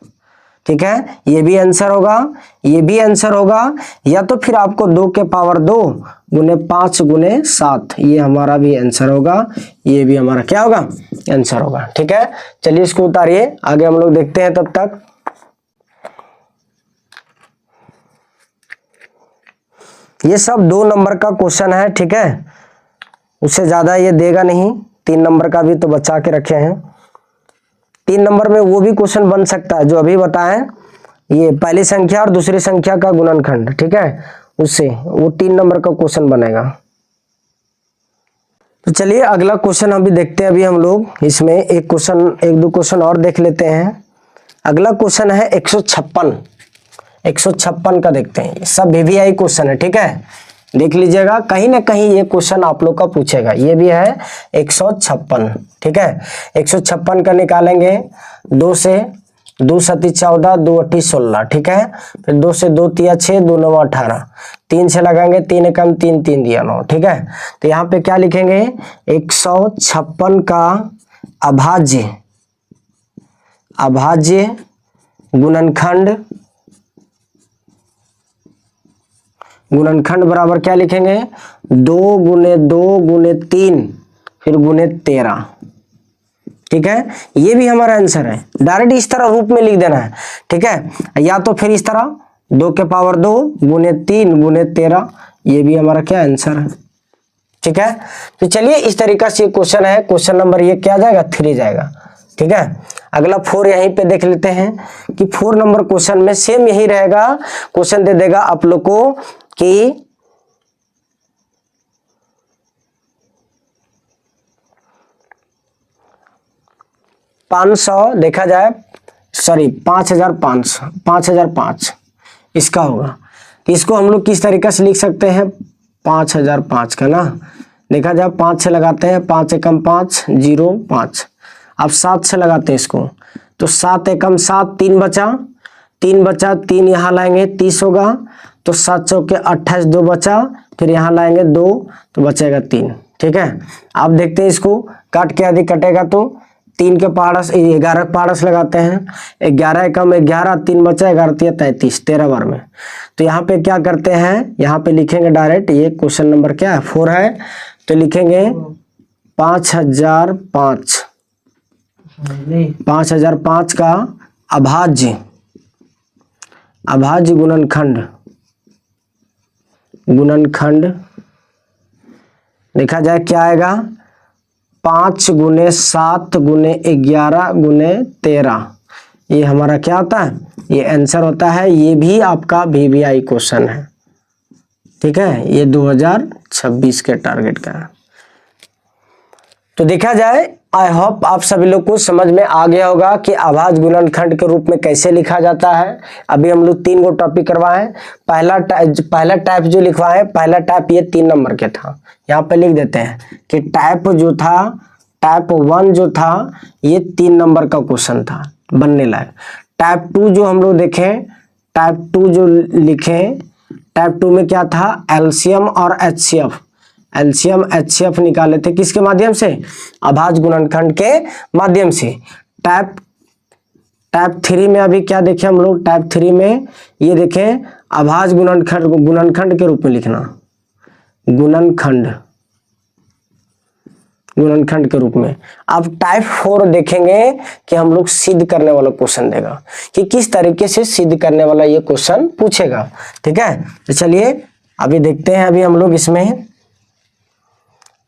ठीक है, ये भी आंसर होगा, ये भी आंसर होगा, या तो फिर आपको 2 के पावर 2 गुने 5 गुने 7, ये हमारा भी आंसर होगा, ये भी हमारा क्या होगा आंसर होगा। ठीक है, चलिए इसको उतारिए, आगे हम लोग देखते हैं। तब तक ये सब 2 नंबर का क्वेश्चन है। ठीक है, उससे ज्यादा ये देगा नहीं, 3 नंबर का भी तो बचा के रखे हैं। 3 नंबर में वो भी क्वेश्चन बन सकता है जो अभी बताएं, ये पहली संख्या और दूसरी संख्या का गुणनखंड। ठीक है, उससे वो 3 नंबर का क्वेश्चन बनेगा। तो चलिए अगला क्वेश्चन हम भी देखते हैं। अभी हम लोग इसमें एक दो क्वेश्चन और देख लेते हैं। अगला क्वेश्चन है 156 का देखते हैं। सब वीवीआई क्वेश्चन है। ठीक है, देख लीजिएगा, कहीं ना कहीं ये क्वेश्चन आप लोग का पूछेगा। ये भी है 156। ठीक है, 156 का निकालेंगे 2 से 2 सती 14, 2 अठी 16। ठीक है, फिर 2 से 2 तिया 6, 2 9 18, 3 से लगाएंगे 3 एकम 3, 3 दिया 9। ठीक है, तो यहाँ पे क्या लिखेंगे 156 का अभाज्य, अभाज्य गुणनखंड, गुणनखंड बराबर क्या लिखेंगे 2 गुने 2 गुने 3 फिर गुने 13। ठीक है, ये भी हमारा आंसर है। डायरेक्ट इस तरह रूप में लिख देना है। ठीक है, या तो फिर इस तरह 2 के पावर 2 गुने 3 गुने 13, ये भी हमारा क्या आंसर है। ठीक है, तो चलिए इस तरीका से क्वेश्चन है। क्वेश्चन नंबर ये क्या जाएगा 3 जाएगा। ठीक है, अगला 4 यहीं पे देख लेते हैं कि 4 नंबर क्वेश्चन में सेम यही रहेगा। क्वेश्चन दे देगा आप लोग को कि 500 देखा जाए, सॉरी 5005 इसका होगा। इसको हम लोग किस तरीके से लिख सकते हैं 5005 का ना, देखा जाए 5 से लगाते हैं, 5 एकम 5 0 5। अब 7 से लगाते हैं इसको, तो 7 एकम 7 3 बचा, 3 बचा, 3 यहाँ लाएंगे 30 होगा, तो 7 चौके 28, 2 बचा, फिर यहाँ लाएंगे 2 तो बचेगा 3। ठीक है, आप देखते हैं इसको काट के यदि कटेगा तो 3 के पारस 11 पारस लगाते हैं, 11 एकम 11, 3 बचा, 11 तिया 33, 13 बार में। तो यहाँ पे क्या करते हैं, यहाँ पे लिखेंगे डायरेक्ट, ये क्वेश्चन नंबर क्या है 4 है, तो लिखेंगे 5005 का अभाज्य, अभाज्य गुणनखंड, गुणनखंड देखा जाए क्या आएगा 5 गुने 7 गुने 11 गुने 13, ये हमारा क्या होता है, ये आंसर होता है। ये भी आपका वीवीआई क्वेश्चन है। ठीक है, ये 2026 के टारगेट का है। तो देखा जाए, आई होप आप सभी लोग को समझ में आ गया होगा कि अभाज्य गुणनखंड के रूप में कैसे लिखा जाता है। अभी हम लोग 3 गो टॉपिक करवाए। पहला टाइप जो लिखवाए, पहला टाइप ये 3 नंबर के था। यहाँ पे लिख देते हैं कि टाइप जो था, टाइप 1 जो था ये 3 नंबर का क्वेश्चन था बनने लायक। टाइप 2 जो हम लोग देखें, टाइप 2 जो लिखे, टाइप 2 में क्या था एलसीएम और एचसीएफ, एलसीएम एचसीएफ निकाले थे किसके माध्यम से, अभाज्य गुणनखंड के माध्यम से। टाइप 3 में अभी क्या देखें हम लोग, टाइप 3 में ये देखें अभाज्य गुणनखंड के रूप में लिखना, गुणनखंड के रूप में। अब टाइप 4 देखेंगे कि हम लोग सिद्ध करने वाला क्वेश्चन देगा कि किस तरीके से सिद्ध करने वाला ये क्वेश्चन पूछेगा। ठीक है, तो चलिए अभी देखते हैं। अभी हम लोग इसमें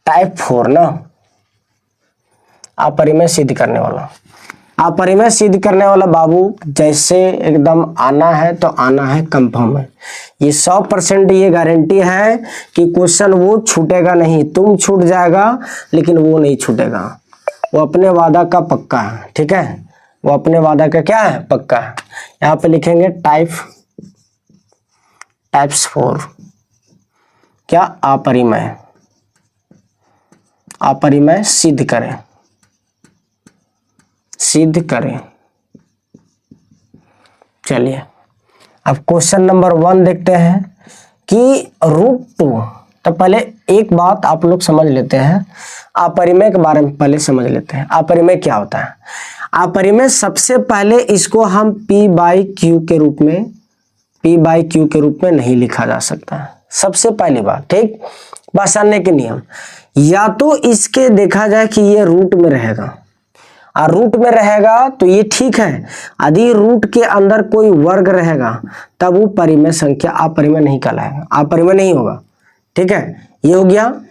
टाइप 4 ना, अपरिमेय सिद्ध करने वाला, अपरिमेय सिद्ध करने वाला बाबू जैसे एकदम आना है तो आना है, कंफर्म है। ये 100% ये गारंटी है कि क्वेश्चन वो छूटेगा नहीं। तुम छूट जाएगा लेकिन वो नहीं छूटेगा, वो अपने वादा का पक्का है। ठीक है, वो अपने वादा का क्या है, पक्का है। यहाँ पे लिखेंगे टाइप्स 4, क्या? अपरिमेय। अपरिमेय सिद्ध करें, सिद्ध करें। चलिए अब क्वेश्चन नंबर 1 देखते हैं कि √2। तो पहले एक बात आप लोग समझ लेते हैं, अपरिमेय के बारे में पहले समझ लेते हैं। अपरिमेय क्या होता है? अपरिमेय सबसे पहले इसको हम P/Q के रूप में, P/Q के रूप में नहीं लिखा जा सकता है, सबसे पहली बात। ठीक, पहचानने के नियम, या तो इसके देखा जाए कि ये रूट में रहेगा, और रूट में रहेगा तो ये ठीक है। यदि रूट के अंदर कोई वर्ग रहेगा तब वो परिमेय संख्या अपरिमेय नहीं कहलाएगा, अपरिमेय नहीं होगा। ठीक है, ये हो गया।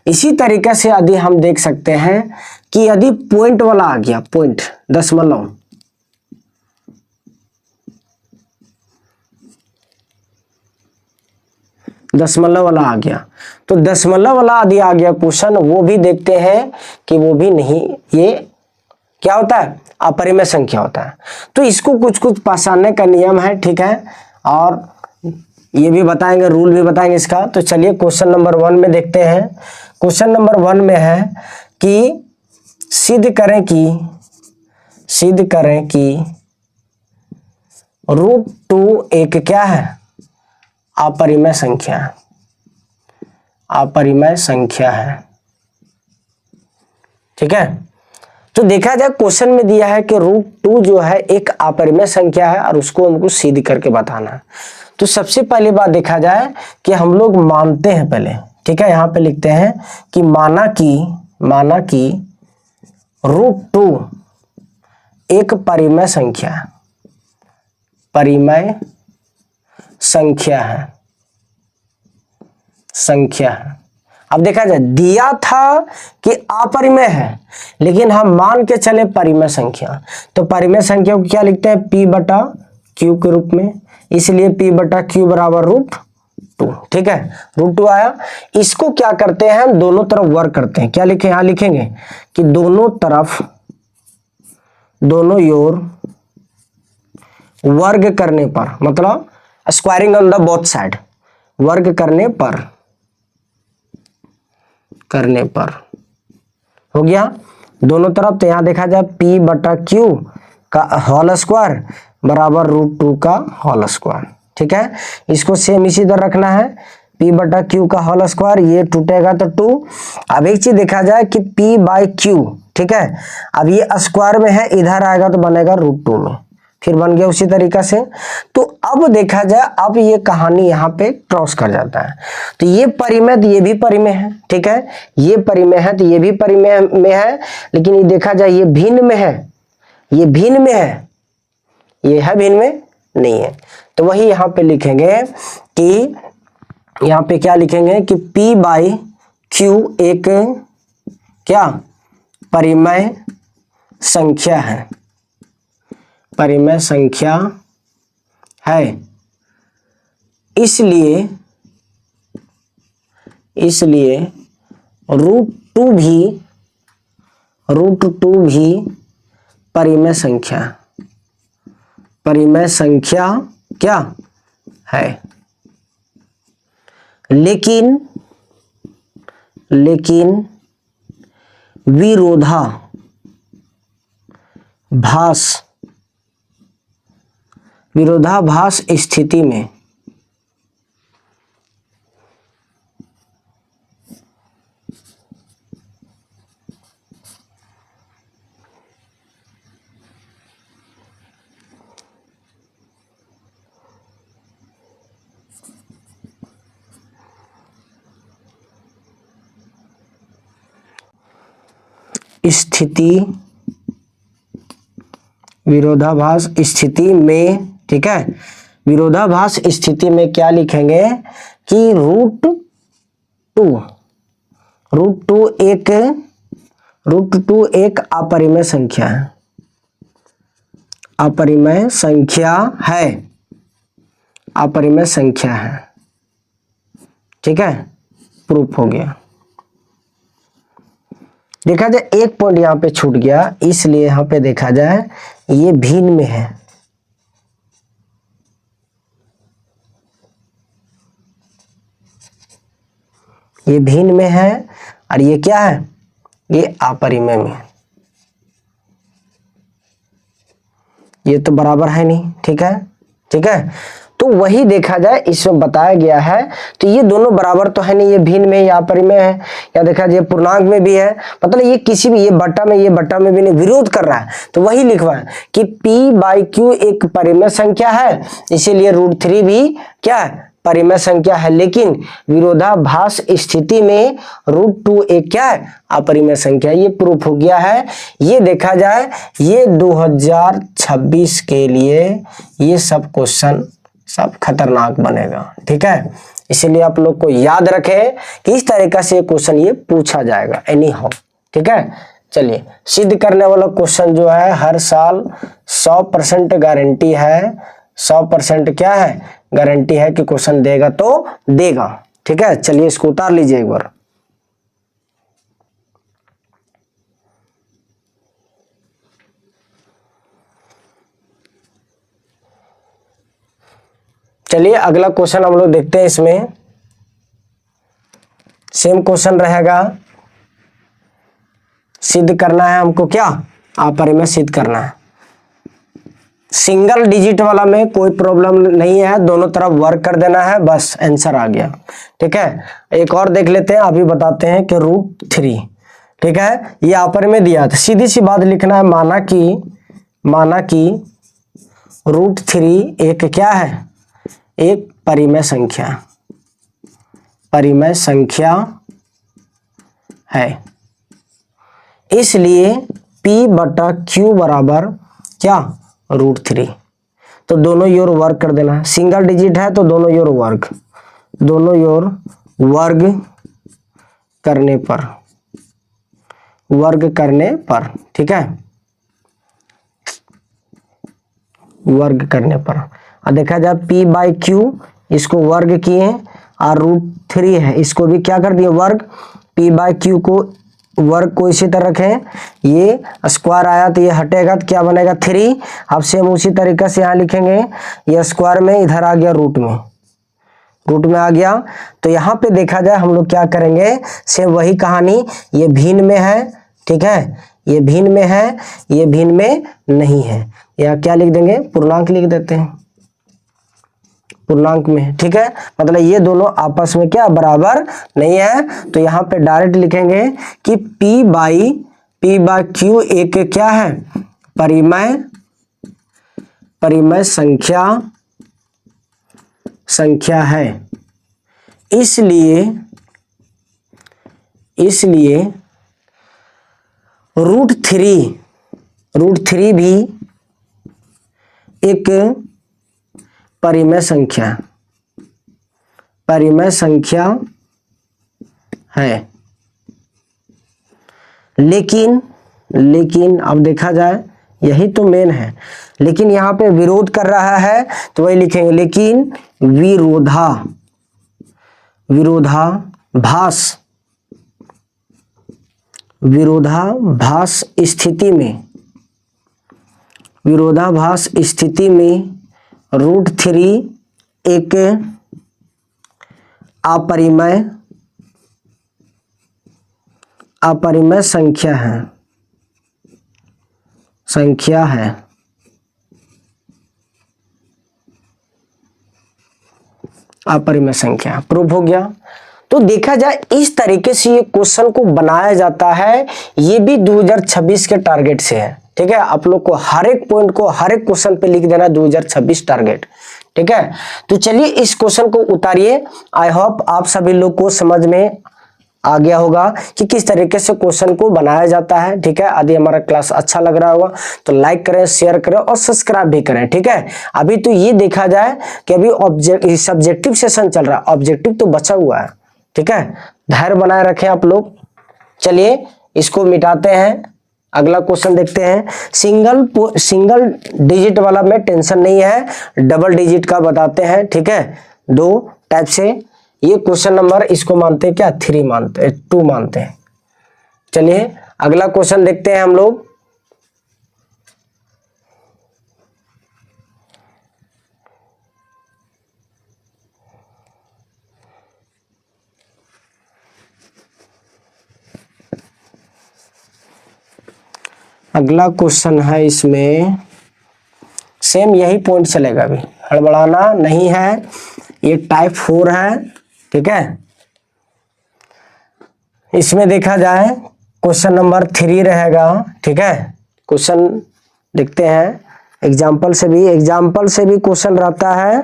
इसी तरीके से यदि हम देख सकते हैं कि यदि पॉइंट वाला आ गया, पॉइंट दशमलव, दशमलव वाला आ गया, तो दशमलव वाला यदि आ गया क्वेश्चन, वो भी देखते हैं कि वो भी नहीं, ये क्या होता है? अपरिमेय संख्या होता है। तो इसको कुछ कुछ पहचानने का नियम है। ठीक है, और ये भी बताएंगे, रूल भी बताएंगे इसका। तो चलिए क्वेश्चन नंबर 1 में देखते हैं। क्वेश्चन नंबर 1 में है कि सिद्ध करें कि √2 एक क्या है? अपरिमेय संख्या, अपरिमेय संख्या है। ठीक है, तो देखा जाए क्वेश्चन में दिया है कि √2 जो है एक अपरिमेय संख्या है और उसको हमको सिद्ध करके बताना है। तो सबसे पहली बात देखा जाए कि हम लोग मानते हैं पहले। ठीक है, यहां पे लिखते हैं कि माना कि √2 एक परिमेय संख्या, परिमेय संख्या है। अब देखा जाए दिया था कि अपरिमेय है, लेकिन हम मान के चले परिमेय संख्या, तो परिमेय संख्या को क्या लिखते हैं? P/Q के रूप में, इसलिए P/Q बराबर √2। ठीक है, √2 आया। इसको क्या करते हैं हम? दोनों तरफ वर्ग करते हैं। क्या लिखे? यहां लिखेंगे कि दोनों तरफ, दोनों ओर वर्ग करने पर, मतलब squaring on the both side, वर्ग करने पर हो गया दोनों तरफ। तो यहां देखा जाए P/Q का होल स्क्वायर बराबर √2 का होल स्क्वायर। ठीक है, इसको सेम इसी तरह रखना है, P/Q का होल स्क्वायर, ये टूटेगा तो 2। अब एक चीज देखा जाए कि P/Q, ठीक है, अब ये स्क्वायर में है, इधर आएगा तो बनेगा √2 में, फिर बन गया उसी तरीका से। तो अब देखा जाए, अब ये कहानी यहाँ पे क्रॉस कर जाता है। तो ये परिमेय, तो ये भी परिमेय है। ठीक है, ये परिमेय है तो ये भी परिमेय में है, लेकिन ये देखा जाए ये भिन्न में है, ये भिन्न में है, ये है भिन्न में नहीं है। तो वही यहाँ पे लिखेंगे कि, यहाँ पे क्या लिखेंगे कि P/Q एक क्या? परिमेय संख्या है, परिमेय संख्या है। इसलिए √2 भी परिमेय संख्या क्या है। लेकिन विरोधाभास स्थिति में विरोधाभास स्थिति में, ठीक है, विरोधाभास स्थिति में क्या लिखेंगे कि √2 एक अपरिमेय संख्या है, अपरिमेय संख्या है। ठीक है, प्रूफ हो गया। देखा जाए एक पॉइंट यहाँ पे छूट गया, इसलिए यहाँ पे देखा जाए ये भिन्न में है, ये भिन्न में है और ये क्या है, ये अपरिमेय में। ये तो बराबर है नहीं, ठीक है, ठीक है। तो वही देखा जाए इसमें बताया गया है, तो ये दोनों बराबर तो है नहीं, ये भिन्न में या परिमेय है, या देखा जाए पूर्णांक में भी है, मतलब ये किसी भी, ये बट्टा में, ये बट्टा में भी नहीं, विरोध कर रहा है। तो वही लिखवा है कि p/q एक परिमेय संख्या है, इसीलिए √3 भी क्या है, परिमेय संख्या है, लेकिन विरोधाभास स्थिति में √2 एक क्या है, अपरिमेय संख्या। ये प्रूफ हो गया है। ये देखा जाए ये 2026 के लिए ये सब क्वेश्चन सब खतरनाक बनेगा, ठीक है। इसलिए आप लोग को याद रखें कि इस तरीके से क्वेश्चन ये पूछा जाएगा एनी हाउ, ठीक है। चलिए, सिद्ध करने वाला क्वेश्चन जो है हर साल 100% गारंटी है, 100% क्या है, गारंटी है कि क्वेश्चन देगा तो देगा, ठीक है। चलिए इसको उतार लीजिए एक बार। चलिए अगला क्वेश्चन हम लोग देखते हैं। इसमें सेम क्वेश्चन रहेगा, सिद्ध करना है हमको क्या, अपरिमेय सिद्ध करना है। सिंगल डिजिट वाला में कोई प्रॉब्लम नहीं है, दोनों तरफ वर्क कर देना है, बस आंसर आ गया, ठीक है। एक और देख लेते हैं, अभी बताते हैं कि √3, ठीक है, ये अपरिमेय दिया था, सीधी सी बात लिखना है, माना कि √3 एक क्या है, एक परिमेय संख्या, परिमेय संख्या है, इसलिए p/q बराबर क्या, √3। तो दोनों योर वर्ग कर देना है, सिंगल डिजिट है तो दोनों योर वर्ग, दोनों योर वर्ग करने पर, वर्ग करने पर, ठीक है, वर्ग करने पर। अब देखा जाए p/q इसको वर्ग किए और √3 है, इसको भी क्या कर दिए, वर्ग। p/q को वर्ग को इसी तरह रखें, ये स्क्वायर आया तो ये हटेगा तो क्या बनेगा, 3। अब सेम उसी तरीके से यहाँ लिखेंगे, ये स्क्वायर में इधर आ गया रूट में आ गया। तो यहाँ पे देखा जाए हम लोग क्या करेंगे, सेम वही कहानी, ये भिन्न में है, ठीक है, ये भिन्न में है, ये भिन्न में नहीं है, या क्या लिख देंगे, पूर्णांक लिख देते हैं, पूर्णांक में, ठीक है। मतलब ये दोनों आपस में क्या बराबर नहीं है, तो यहाँ पे डायरेक्ट लिखेंगे कि p/q एक क्या है, परिमेय संख्या है, इसलिए √3 भी एक परिमेय संख्या है, लेकिन अब देखा जाए यही तो मेन है, लेकिन यहाँ पे विरोध कर रहा है तो वही लिखेंगे, लेकिन विरोधाभास स्थिति में √3 एक अपरिमेय संख्या है, अपरिमेय संख्या प्रूफ हो गया। तो देखा जाए इस तरीके से ये क्वेश्चन को बनाया जाता है, ये भी 2026 के टारगेट से है, ठीक है। आप लोग को हर एक पॉइंट को हर एक क्वेश्चन पे लिख देना 2026 टारगेट, ठीक है। तो चलिए इस क्वेश्चन को उतारिए, आई होप आप सभी लोग को समझ में आ गया होगा कि किस तरीके से क्वेश्चन को बनाया जाता है, ठीक है। यदि हमारा क्लास अच्छा लग रहा होगा तो लाइक करें, शेयर करें और सब्सक्राइब भी करें, ठीक है। अभी तो ये देखा जाए कि अभी सब्जेक्टिव सेशन चल रहा है, ऑब्जेक्टिव तो बचा हुआ है, ठीक है। धैर्य बनाए रखें आप लोग। चलिए इसको मिटाते हैं, अगला क्वेश्चन देखते हैं। सिंगल डिजिट वाला में टेंशन नहीं है, डबल डिजिट का बताते हैं, ठीक है। 2 टाइप से ये क्वेश्चन नंबर इसको मानते हैं क्या, 2 मानते हैं। चलिए अगला क्वेश्चन देखते हैं हम लोग। अगला क्वेश्चन है, इसमें सेम यही पॉइंट चलेगा, अभी हड़बड़ाना नहीं है। ये टाइप 4 है, ठीक है। इसमें देखा जाए क्वेश्चन नंबर 3 रहेगा, ठीक है। क्वेश्चन देखते हैं, एग्जाम्पल से भी क्वेश्चन रहता है,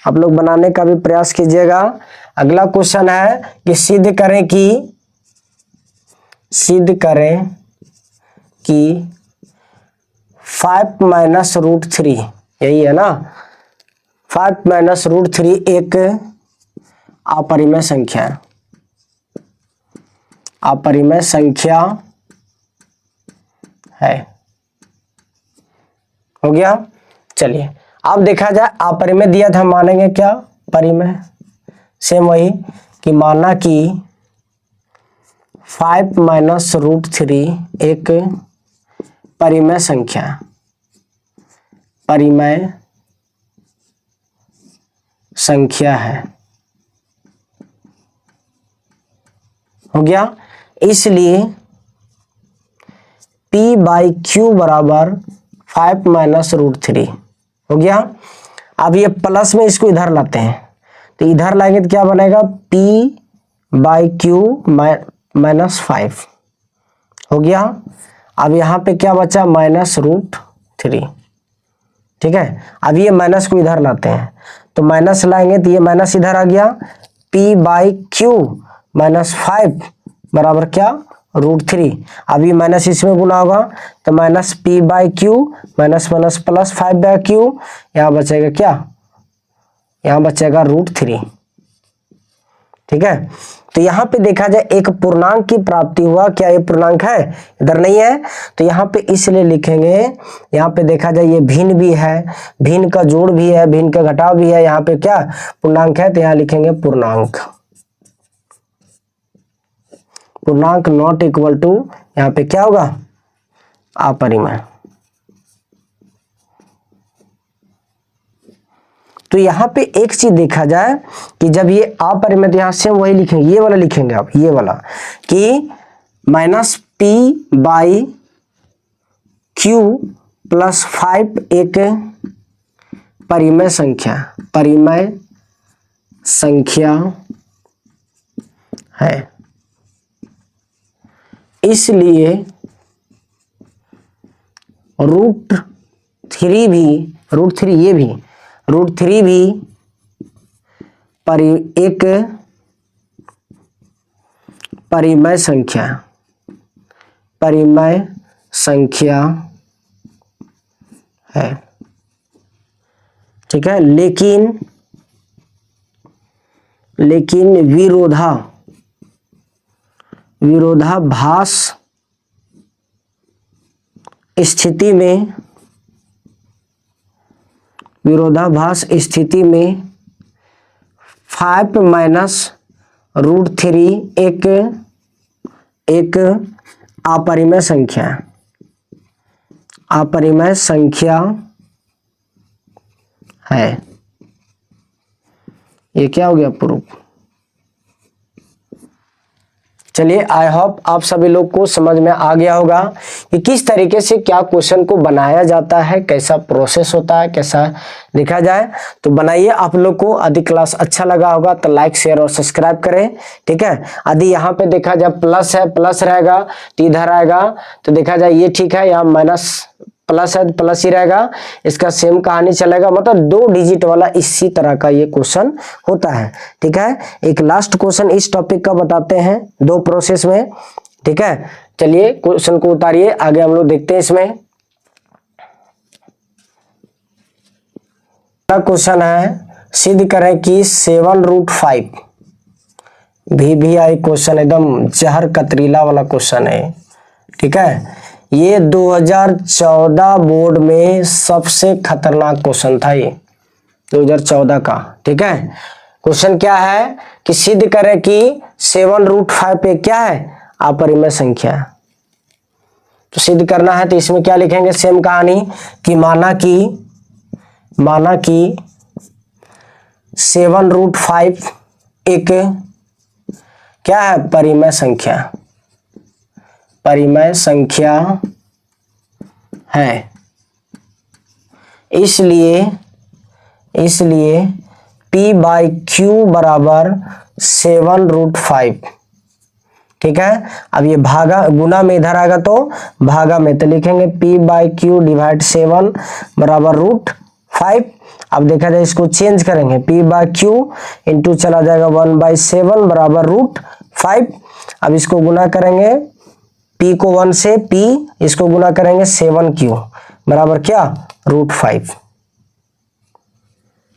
आप लोग बनाने का भी प्रयास कीजिएगा। अगला क्वेश्चन है कि सिद्ध करें कि 5 माइनस रूट 3, यही है ना, 5 माइनस रूट 3 एक अपरिमेय संख्या है, अपरिमेय संख्या है। हो गया। चलिए अब देखा जाए, अपरिमेय दिया था, मानेंगे क्या परिमेय, सेम वही कि माना कि 5 माइनस रूट 3 एक परिमेय संख्या है। हो गया। इसलिए P बाई क्यू बराबर 5 माइनस रूट 3 हो गया। अब ये प्लस में इसको इधर लाते हैं, तो इधर लाएंगे तो क्या बनेगा, P बाई क्यू माइनस 5 हो गया। अब यहाँ पे क्या बचा, माइनस रूट 3, ठीक है। अब ये माइनस को इधर लाते हैं, तो माइनस लाएंगे तो ये माइनस इधर आ गया, P बाई क्यू माइनस 5 बराबर क्या, रूट 3। अब ये माइनस इसमें गुना होगा, तो minus P by Q minus minus plus 5 by Q, यहाँ बचेगा क्या, यहाँ बचेगा रूट 3, ठीक है। तो यहाँ पे देखा जाए एक पूर्णांक की प्राप्ति हुआ, क्या ये पूर्णांक है, इधर नहीं है, तो यहाँ पे इसलिए लिखेंगे, यहाँ पे देखा जाए ये भिन्न भी है, भिन्न का जोड़ भी है, भिन्न का घटाव भी है, यहाँ पे क्या पूर्णांक है, तो यहाँ लिखेंगे पूर्णांक नॉट इक्वल टू, यहाँ पे क्या होगा, अपरिमेय। तो यहाँ पे एक चीज देखा जाए कि जब ये अपरिमेय, तो यहाँ से वही लिखेंगे, ये वाला लिखेंगे आप, ये वाला कि minus P by Q plus 5 एक परिमेय संख्या है। इसलिए रूट 3 भी एक परिमेय संख्या है, ठीक है। लेकिन विरोधाभास स्थिति में 5 माइनस रूट 3 एक अपरिमेय संख्या है। ये क्या हो गया, प्रूफ। चलिए, आई होप आप सभी लोग को समझ में आ गया होगा कि किस तरीके से क्या क्वेश्चन को बनाया जाता है, कैसा प्रोसेस होता है, कैसा देखा जाए। तो बनाइए, आप लोग को यदि क्लास अच्छा लगा होगा तो लाइक शेयर और सब्सक्राइब करें, ठीक है। यदि यहाँ पे देखा जाए प्लस है, प्लस रहेगा तो इधर आएगा, तो देखा जाए ये ठीक है, यहाँ माइनस प्लस है, प्लस ही रहेगा, इसका सेम कहानी चलेगा, मतलब 2 डिजिट वाला इसी तरह का ये क्वेश्चन होता है, ठीक है। एक लास्ट क्वेश्चन इस टॉपिक का बताते हैं 2 प्रोसेस में, ठीक है। चलिए क्वेश्चन को उतारिए, आगे हम लोग देखते हैं। इसमें क्वेश्चन है, सिद्ध करें कि 7√5 VVI क्वेश्चन, एकदम जहर कतरीला वाला क्वेश्चन है, ठीक है। ये 2014 बोर्ड में सबसे खतरनाक क्वेश्चन था, ये 2014 का, ठीक है। क्वेश्चन क्या है कि सिद्ध करें कि 7√5 पे क्या है, अपरिमेय संख्या। तो सिद्ध करना है तो इसमें क्या लिखेंगे, सेम कहानी कि माना कि 7√5 एक क्या है, परिमेय संख्या है, इसलिए P/Q बराबर 7√5। ठीक है, अब ये भागा गुना में इधर आएगा तो भागा में, तो लिखेंगे P/Q डिवाइड 7 बराबर √5। अब देखा जाए इसको चेंज करेंगे, P/Q इंटू चला जाएगा 1/7 बराबर √5। अब इसको गुना करेंगे, P को 1 से P, इसको गुना करेंगे 7Q बराबर क्या √5।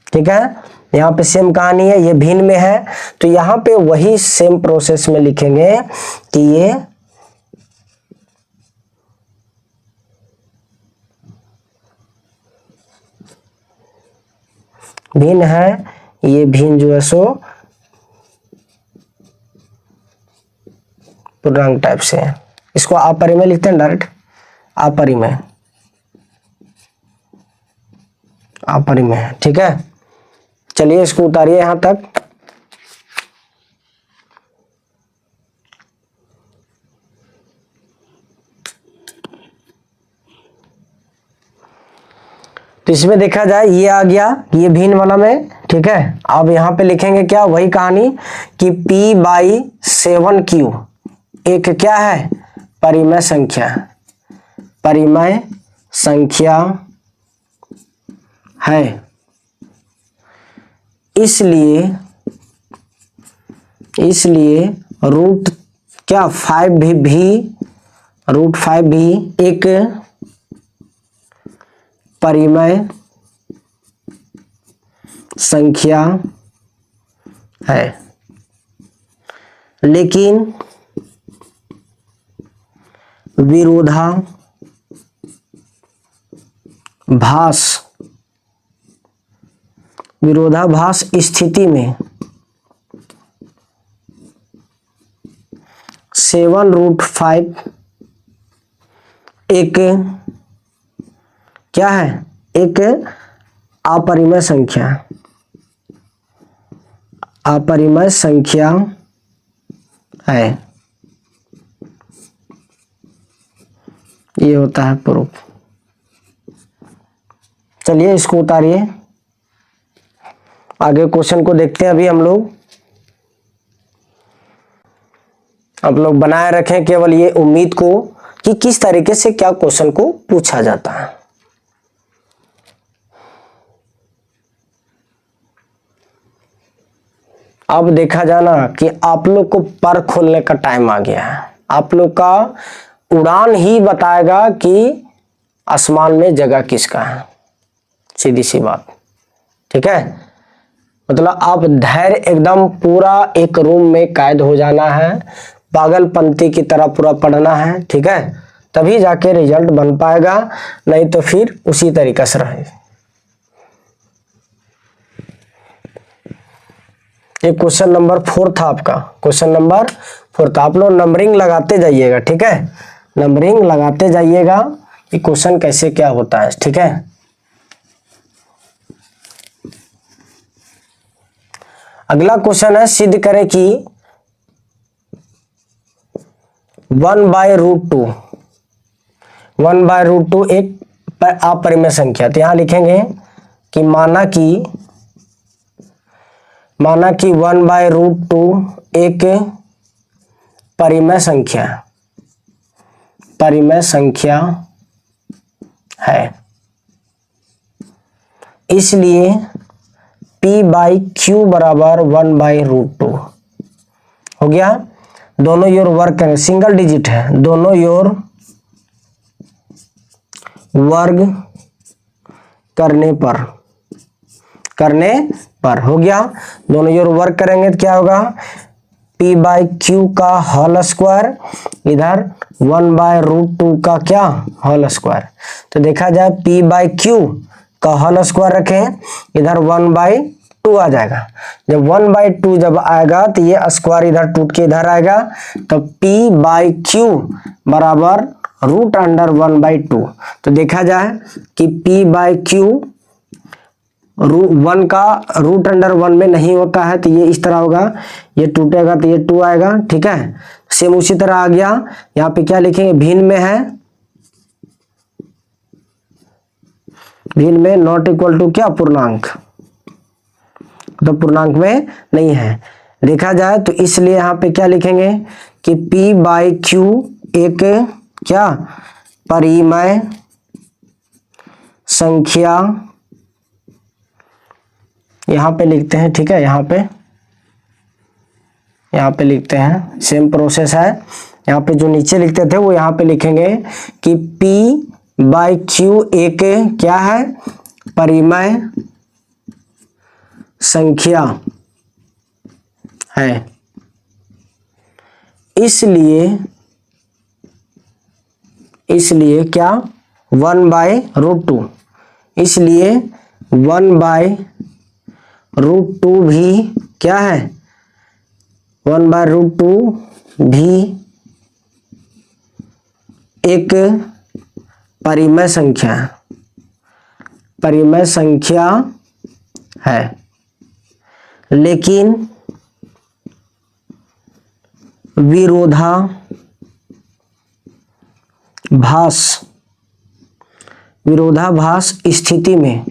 ठीक है, यहाँ पे सेम कहानी है, ये भिन्न में है तो यहाँ पे वही सेम प्रोसेस में लिखेंगे कि ये भिन्न है, ये भिन्न जो है सो पूर्णांक टाइप से है। इसको अपरिमेय लिखते हैं, डायरेक्ट अपरिमेय है। ठीक है, चलिए इसको उतारिए यहां तक। तो इसमें देखा जाए ये आ गया, ये भिन्न वाला में। ठीक है, अब यहां पे लिखेंगे क्या, वही कहानी कि P/7Q एक क्या है, परिमेय संख्या है, इसलिए √5 भी एक परिमेय संख्या है, लेकिन विरोधाभास स्थिति में 7√5 एक क्या है, एक अपरिमेय संख्या है। ये होता है प्रूफ। चलिए इसको उतारिए, आगे क्वेश्चन को देखते हैं। अभी हम लोग आप लोग बनाए रखें केवल ये उम्मीद को कि किस तरीके से क्या क्वेश्चन को पूछा जाता है। अब देखा जाना कि आप लोग को पर खोलने का टाइम आ गया है। आप लोग का उड़ान ही बताएगा कि आसमान में जगह किसका है, सीधी सी बात। ठीक है, मतलब आप धैर्य एकदम पूरा एक रूम में कैद हो जाना है, पागलपंती की तरह पूरा पढ़ना है। ठीक है, तभी जाके रिजल्ट बन पाएगा, नहीं तो फिर उसी तरीके से रहे। ये क्वेश्चन नंबर 4 था आपका, क्वेश्चन नंबर 4 था। आप लोग नंबरिंग लगाते जाइएगा। ठीक है, नंबरिंग लगाते जाइएगा कि क्वेश्चन कैसे क्या होता है। ठीक है, अगला क्वेश्चन है, सिद्ध करें कि 1/√2 एक अपरिमेय संख्या। तो यहां लिखेंगे कि माना कि 1/√2 एक परिमेय संख्या है, इसलिए P/Q बराबर 1/√2 हो गया। दोनों योर वर्ग करें, सिंगल डिजिट है, दोनों योर वर्ग करने पर हो गया। दोनों योर वर्ग करेंगे तो क्या होगा, P/Q का होल स्क्वायर, इधर 1/√2 का क्या होल स्क्वायर। तो देखा जाए P/Q का होल स्क्वायर रखें, इधर 1/2 आ जाएगा। जब 1/2 जब आएगा तो ये स्क्वायर इधर टूट के इधर आएगा, तो P/Q बराबर √1/2। तो देखा जाए कि P/Q 1 का √1 में नहीं होता है, तो ये इस तरह होगा, ये टूटेगा तो ये 2 आएगा। ठीक है, सेम उसी तरह आ गया। यहाँ पे क्या लिखेंगे, भिन्न में है, भिन्न में नॉट इक्वल टू क्या, पूर्णांक, तो पूर्णांक में नहीं है देखा जाए तो, इसलिए यहाँ पे क्या लिखेंगे कि P बाई क्यू एक क्या, परिमेय संख्या, यहाँ पे लिखते हैं, ठीक है, यहाँ पे लिखते हैं, सेम प्रोसेस है। यहाँ पे जो नीचे लिखते थे वो यहाँ पे लिखेंगे कि P बाई क्यू एक क्या है, परिमेय संख्या है, इसलिए क्या, 1/√2, इसलिए 1/√2 भी क्या है, 1/√2 भी एक परिमेय संख्या है, लेकिन विरोधाभास स्थिति में,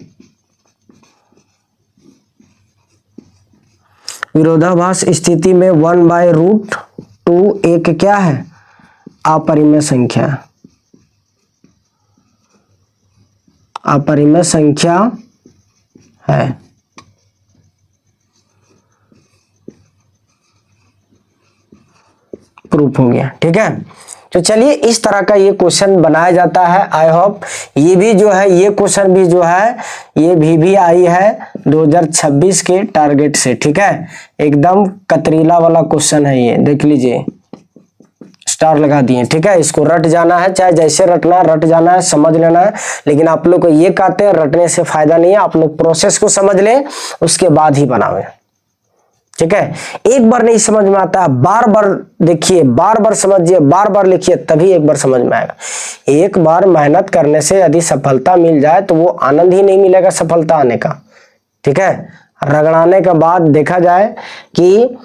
विरोधाभास स्थिति में 1/√2 एक क्या है, अपरिमेय संख्या है। प्रूफ हो गया, ठीक है। तो चलिए इस तरह का ये क्वेश्चन बनाया जाता है। आई होप ये भी जो है, ये क्वेश्चन भी जो है, ये भी आई है 2026 के टारगेट से, ठीक है। एकदम कतरीला वाला क्वेश्चन है ये, देख लीजिए, स्टार लगा दिए, ठीक है। इसको रट जाना है, चाहे जैसे रटना रट जाना है, समझ लेना है। लेकिन आप लोग को ये कहते हैं रटने से फायदा नहीं है, आप लोग प्रोसेस को समझ लें, उसके बाद ही बनावे, ठीक है। एक बार नहीं समझ में आता है, बार बार देखिए, बार बार समझिए, बार बार लिखिए, तभी एक बार समझ में आएगा। एक बार मेहनत करने से यदि सफलता मिल जाए तो वो आनंद ही नहीं मिलेगा सफलता आने का, ठीक है। रगड़ाने के बाद देखा जाए कि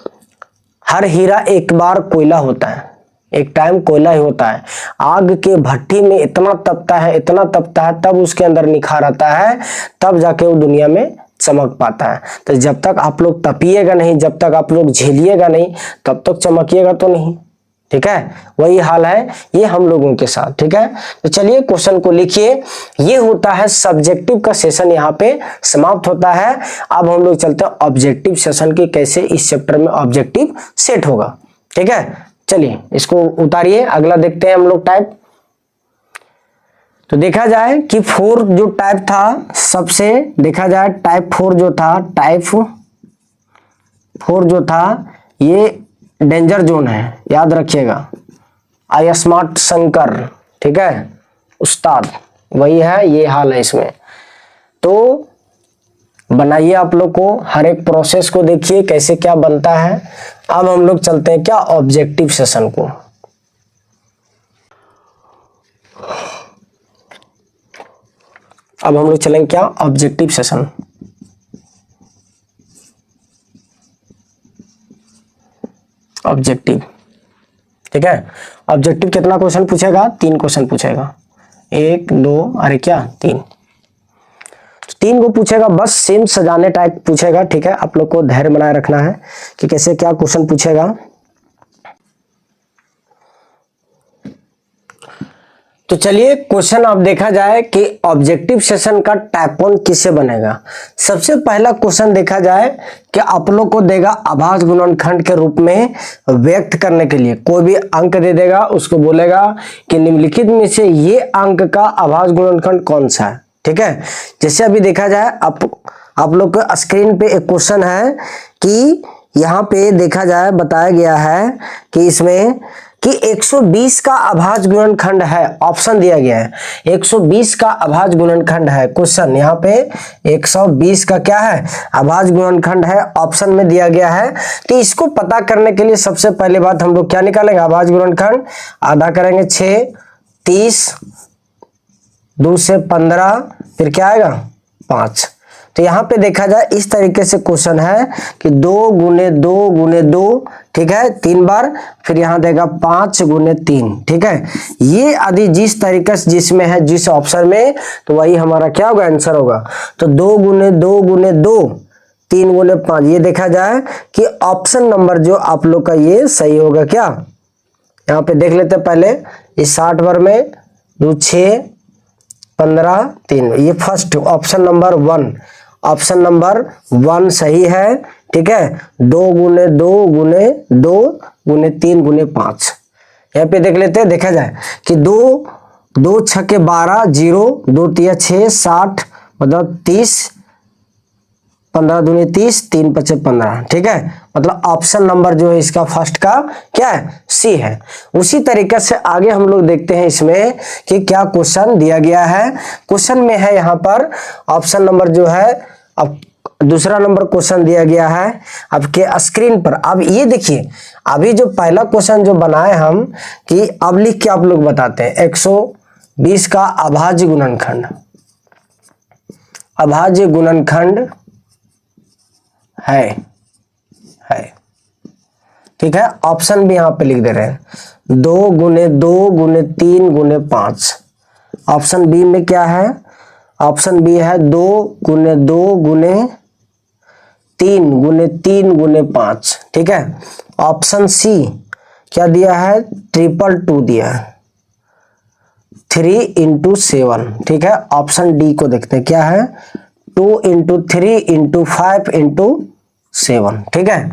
हर हीरा एक बार कोयला होता है, एक टाइम कोयला ही होता है। आग के भट्टी में इतना तपता है, तब उसके अंदर निखार आता है, तब जाके वो दुनिया में चमक पाता है। तो जब तक आप लोग तपिएगा नहीं, जब तक आप लोग झेलिएगा नहीं, तब तक चमकिएगा तो नहीं, ठीक है। वही हाल है ये हम लोगों के साथ, ठीक है। तो चलिए क्वेश्चन को लिखिए। ये होता है सब्जेक्टिव का सेशन, यहाँ पे समाप्त होता है। अब हम लोग चलते हैं ऑब्जेक्टिव सेशन की, कैसे इस चैप्टर में ऑब्जेक्टिव सेट होगा, ठीक है। चलिए इसको उतारिए, अगला देखते हैं हम लोग टाइप। तो देखा जाए कि 4 जो टाइप था, सबसे देखा जाए टाइप 4 जो था, टाइप 4 जो था, ये डेंजर जोन है, याद रखिएगा। आई स्मार्ट शंकर, ठीक है, उस्ताद वही है, ये हाल है इसमें। तो बनाइए आप लोग को, हर एक प्रोसेस को देखिए कैसे क्या बनता है। अब हम लोग चलते हैं क्या, ऑब्जेक्टिव सेशन को। अब हम लोग चलेंगे क्या, ऑब्जेक्टिव सेशन। ऑब्जेक्टिव, ठीक है। ऑब्जेक्टिव कितना क्वेश्चन पूछेगा, 3 क्वेश्चन पूछेगा, 1 2 अरे क्या 3, 3 को पूछेगा, बस सेम सजाने टाइप पूछेगा, ठीक है। आप लोग को धैर्य बनाए रखना है कि कैसे क्या क्वेश्चन पूछेगा। तो चलिए क्वेश्चन अब देखा जाए कि ऑब्जेक्टिव सेशन का टाइप 1 किससे बनेगा। सबसे पहला क्वेश्चन देखा जाए कि आप लोग को देगा अभाज्य गुणनखंड के रूप में व्यक्त करने के लिए कोई भी अंक दे देगा, उसको बोलेगा कि निम्नलिखित में से ये अंक का अभाज्य गुणनखंड कौन सा है, ठीक है। जैसे अभी देखा जाए, आप लोग के स्क्रीन पे एक क्वेश्चन है कि यहाँ पे देखा जाए, बताया गया है कि इसमें कि 120 का अभाज्य गुणनखंड है, ऑप्शन दिया गया है 120 का अभाज्य गुणनखंड है। क्वेश्चन यहाँ पे 120 का क्या है, अभाज्य गुणनखंड है, ऑप्शन में दिया गया है। तो इसको पता करने के लिए सबसे पहले बात हम लोग क्या निकालेंगे, अभाज्य गुणनखंड आधा करेंगे 6, 30, 2 से 15, फिर क्या आएगा 5। तो यहाँ पे देखा जाए इस तरीके से क्वेश्चन है कि 2 गुने 2 गुने 2, ठीक है, 3 बार, फिर यहाँ देगा 5 गुने 3, ठीक है। ये आदि जिस तरीके से जिसमें है जिस ऑप्शन में, तो वही हमारा क्या होगा, आंसर होगा। तो 2 गुने 2 गुने 2, 3 गुने 5, ये देखा जाए कि ऑप्शन नंबर जो आप लोग का ये सही होगा क्या। यहाँ पे देख लेते पहले, इस 60 बार में 2 6 15 3, ये first option number 1, option number 1 सही है, ठीक है। 2 गुने 2 गुने 2 गुने 3 गुने 5, यहाँ पे देख लेते हैं, देखा जाए कि 2 2 छक्के 12 0, 2 तिया 6 60, मतलब 30, 15 दूनी 30, 3 पचे 15, ठीक है। मतलब ऑप्शन नंबर जो है इसका फर्स्ट का क्या है, सी है। उसी तरीके से आगे हम लोग देखते हैं इसमें कि क्या क्वेश्चन दिया गया है। क्वेश्चन में है यहाँ पर ऑप्शन नंबर जो है, अब दूसरा नंबर क्वेश्चन दिया गया है आपके स्क्रीन पर। अब ये देखिए, अभी जो पहला क्वेश्चन जो बनाए हम कि अब लिख के आप लोग बताते हैं 120 का अभाज्य गुणनखंड, अभाज्य गुणनखंड है, ठीक है। ऑप्शन भी यहां पे लिख दे रहे हैं, 2 गुने 2 गुने 3 गुने 5। ऑप्शन बी में क्या है, ऑप्शन बी है 2 गुने 2 गुने 3 गुने 3 गुने 5, ठीक है। ऑप्शन सी क्या दिया है, 222 दिया है, 3 इंटू 7, ठीक है। ऑप्शन डी को देखते हैं क्या है, 2 इंटू 3 इंटू 5 इंटू 7, ठीक है।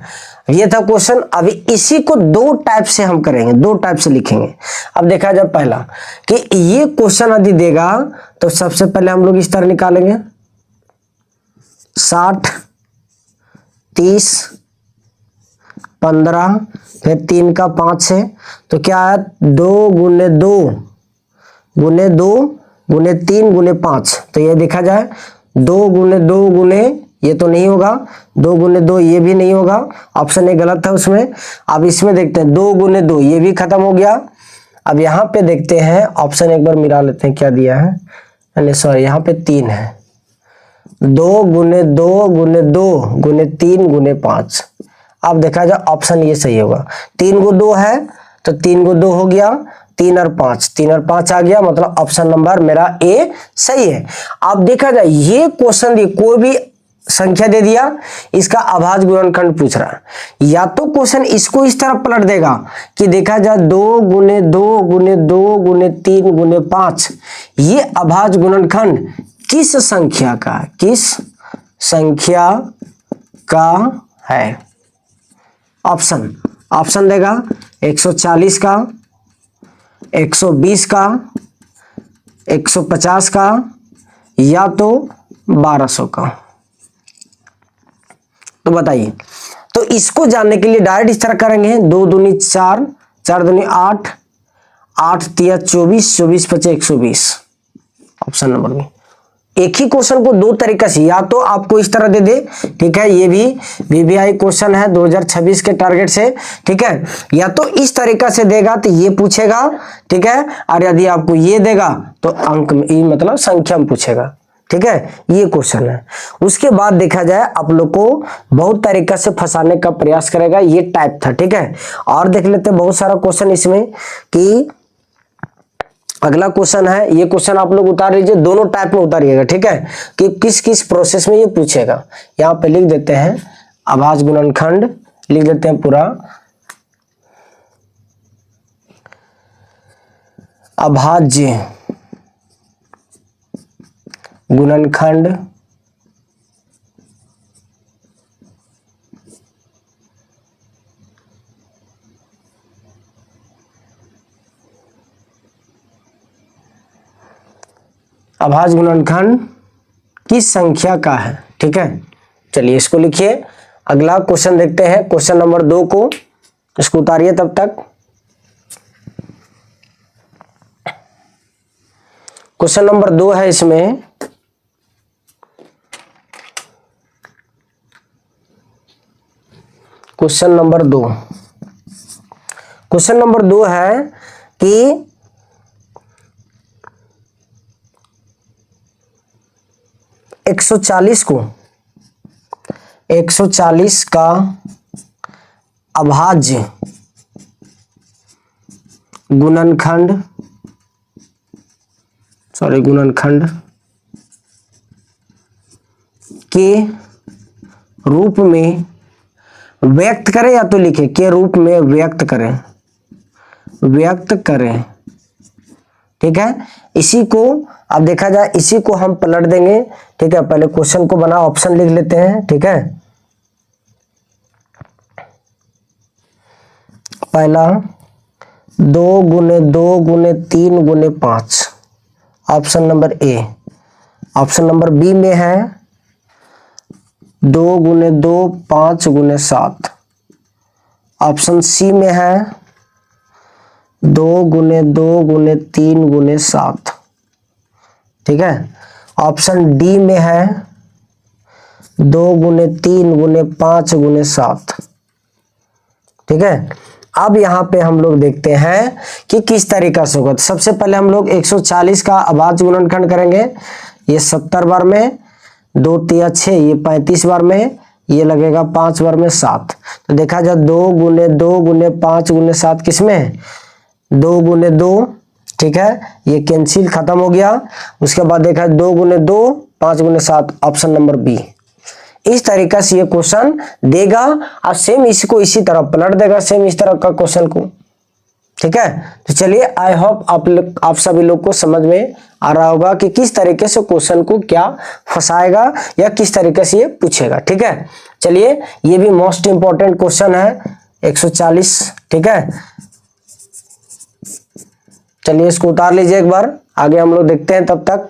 ये था क्वेश्चन। अभी इसी को दो टाइप से हम करेंगे, दो टाइप से लिखेंगे। अब देखा जाए पहला कि ये क्वेश्चन यदि देगा तो सबसे पहले हम लोग इस तरह निकालेंगे 60 30 15, फिर 3 का 5 है, तो क्या है 2 गुने 2 गुने 2 गुने 3 गुने 5। तो ये देखा जाए 2 गुने 2 गुने, ये तो नहीं होगा, 2 गुने 2 ये भी नहीं होगा, ऑप्शन ए गलत है उसमें। अब इसमें देखते हैं 2 गुने 2, ये भी खत्म हो गया। अब यहाँ पे देखते हैं ऑप्शन एक बार मिला लेते हैं क्या दिया है, नहीं सॉरी यहाँ पे 3 है, 2 गुने 2 गुने 2 गुने 3 गुने 5। अब देखा जाए ऑप्शन ये सही होगा, 3 को 2 है तो 3 को 2 हो गया, 3 और 5, 3 और 5 आ गया, मतलब ऑप्शन नंबर मेरा ए सही है। अब देखा जाए ये क्वेश्चन दिए, कोई भी संख्या दे दिया, इसका अभाज्य गुणनखंड पूछ रहा है, या तो क्वेश्चन इसको इस तरफ पलट देगा कि देखा जाए 2 गुने 2 गुने 2 गुने 3 गुने 5, ये अभाज्य गुणनखंड किस संख्या का है, किस संख्या का है। ऑप्शन ऑप्शन देगा 140 का, 120 का, 150 का, या तो 1200 का। तो बताइए, तो इसको जानने के लिए डायरेक्ट इस तरह करेंगे, 2 दूनी 4, 4 दूनी 8, 8 तिया 24, 24 पचे 120। Option number B. एक ही क्वेश्चन को दो तरीके से, या तो आपको इस तरह दे दे, ठीक है, ये भी वीवीआई क्वेश्चन है 2026 के टारगेट से, ठीक है, या तो इस तरीका से देगा तो ये पूछेगा, ठीक है, और यदि आपको ये देगा तो अंक में मतलब संख्या में पूछेगा, ठीक है, ये क्वेश्चन है। उसके बाद देखा जाए आप लोग को बहुत तरीका से फंसाने का प्रयास करेगा, ये टाइप था, ठीक है। और देख लेते हैं बहुत सारा क्वेश्चन इसमें कि अगला क्वेश्चन है, ये क्वेश्चन आप लोग उतार लीजिए, दोनों टाइप में उतारिएगा, ठीक है, कि किस किस प्रोसेस में ये पूछेगा। यहाँ पे लिख देते हैं अभाज्य गुणनखंड, लिख देते हैं पूरा, अभाज्य गुणनखंड अभाज्य गुणनखंड किस संख्या का है, ठीक है। चलिए इसको लिखिए। अगला क्वेश्चन देखते हैं, क्वेश्चन नंबर 2 को, इसको उतारिए तब तक। क्वेश्चन नंबर 2 है इसमें, क्वेश्चन नंबर 2, क्वेश्चन नंबर 2 है कि 140 को 140 का अभाज्य गुणनखंड के रूप में व्यक्त करें, या तो लिखे के रूप में व्यक्त करें। ठीक है, इसी को अब देखा जाए, इसी को हम पलट देंगे। ठीक है, पहले क्वेश्चन को बना, ऑप्शन लिख लेते हैं। ठीक है, पहला 2 गुने 2 गुने 3 गुने 5, option number A. Option number B में है 2 गुने 2 5 गुने 7। ऑप्शन सी में है 2 गुने 2 गुने 3 गुने 7। ठीक है, ऑप्शन डी में है 2 गुने 3 गुने 5 गुने 7। ठीक है, अब यहाँ पे हम लोग देखते हैं कि किस तरीका से होगा। सबसे पहले हम लोग 140 का अभाज्य गुणनखंड करेंगे। ये 70 बार में, 2 तिया 6, ये 35 बार में, ये लगेगा 5 बार में 7। तो देखा जाए 2 गुने 2 गुने 5 गुने 7 किसमें है? 2 गुने 2। ठीक है, ये कैंसिल खत्म हो गया। उसके बाद देखा 2 गुने 2 5 गुने 7, ऑप्शन नंबर बी। इस तरीका से ये क्वेश्चन देगा और सेम इसको इसी तरह पलट देगा, सेम इस तरह का क्वेश्चन को। ठीक है, तो चलिए, आई होप आप सभी लोग को समझ में आ रहा होगा कि किस तरीके से क्वेश्चन को क्या फंसाएगा या किस तरीके से ये पूछेगा। ठीक है, चलिए, ये भी मोस्ट इंपॉर्टेंट क्वेश्चन है 140। ठीक है, चलिए इसको उतार लीजिए एक बार, आगे हम लोग देखते हैं। तब तक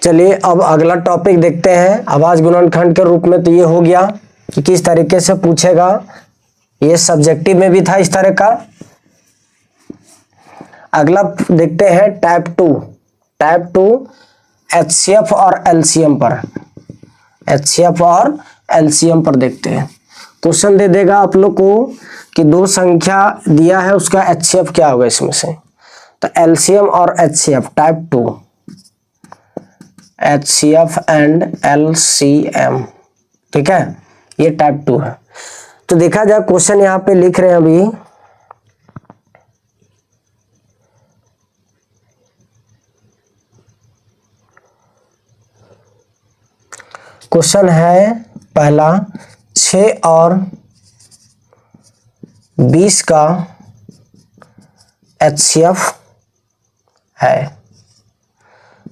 चलिए अब अगला टॉपिक देखते हैं अभाज्य गुणनखंड के रूप में। तो ये हो गया कि किस तरीके से पूछेगा, ये सब्जेक्टिव में भी था इस तरह का। अगला देखते हैं टाइप 2 एचसीएफ और एलसीएम पर। एचसीएफ और एलसीएम पर देखते हैं। क्वेश्चन दे देगा आप लोग को कि 2 संख्या दिया है, उसका एचसीएफ क्या होगा इसमें से। तो एलसीएम और HCF type 2, HCF and LCM। ठीक है, ये टाइप 2 है। तो देखा जाए क्वेश्चन यहाँ पे लिख रहे हैं अभी, क्वेश्चन है पहला 6 और 20 का HCF है।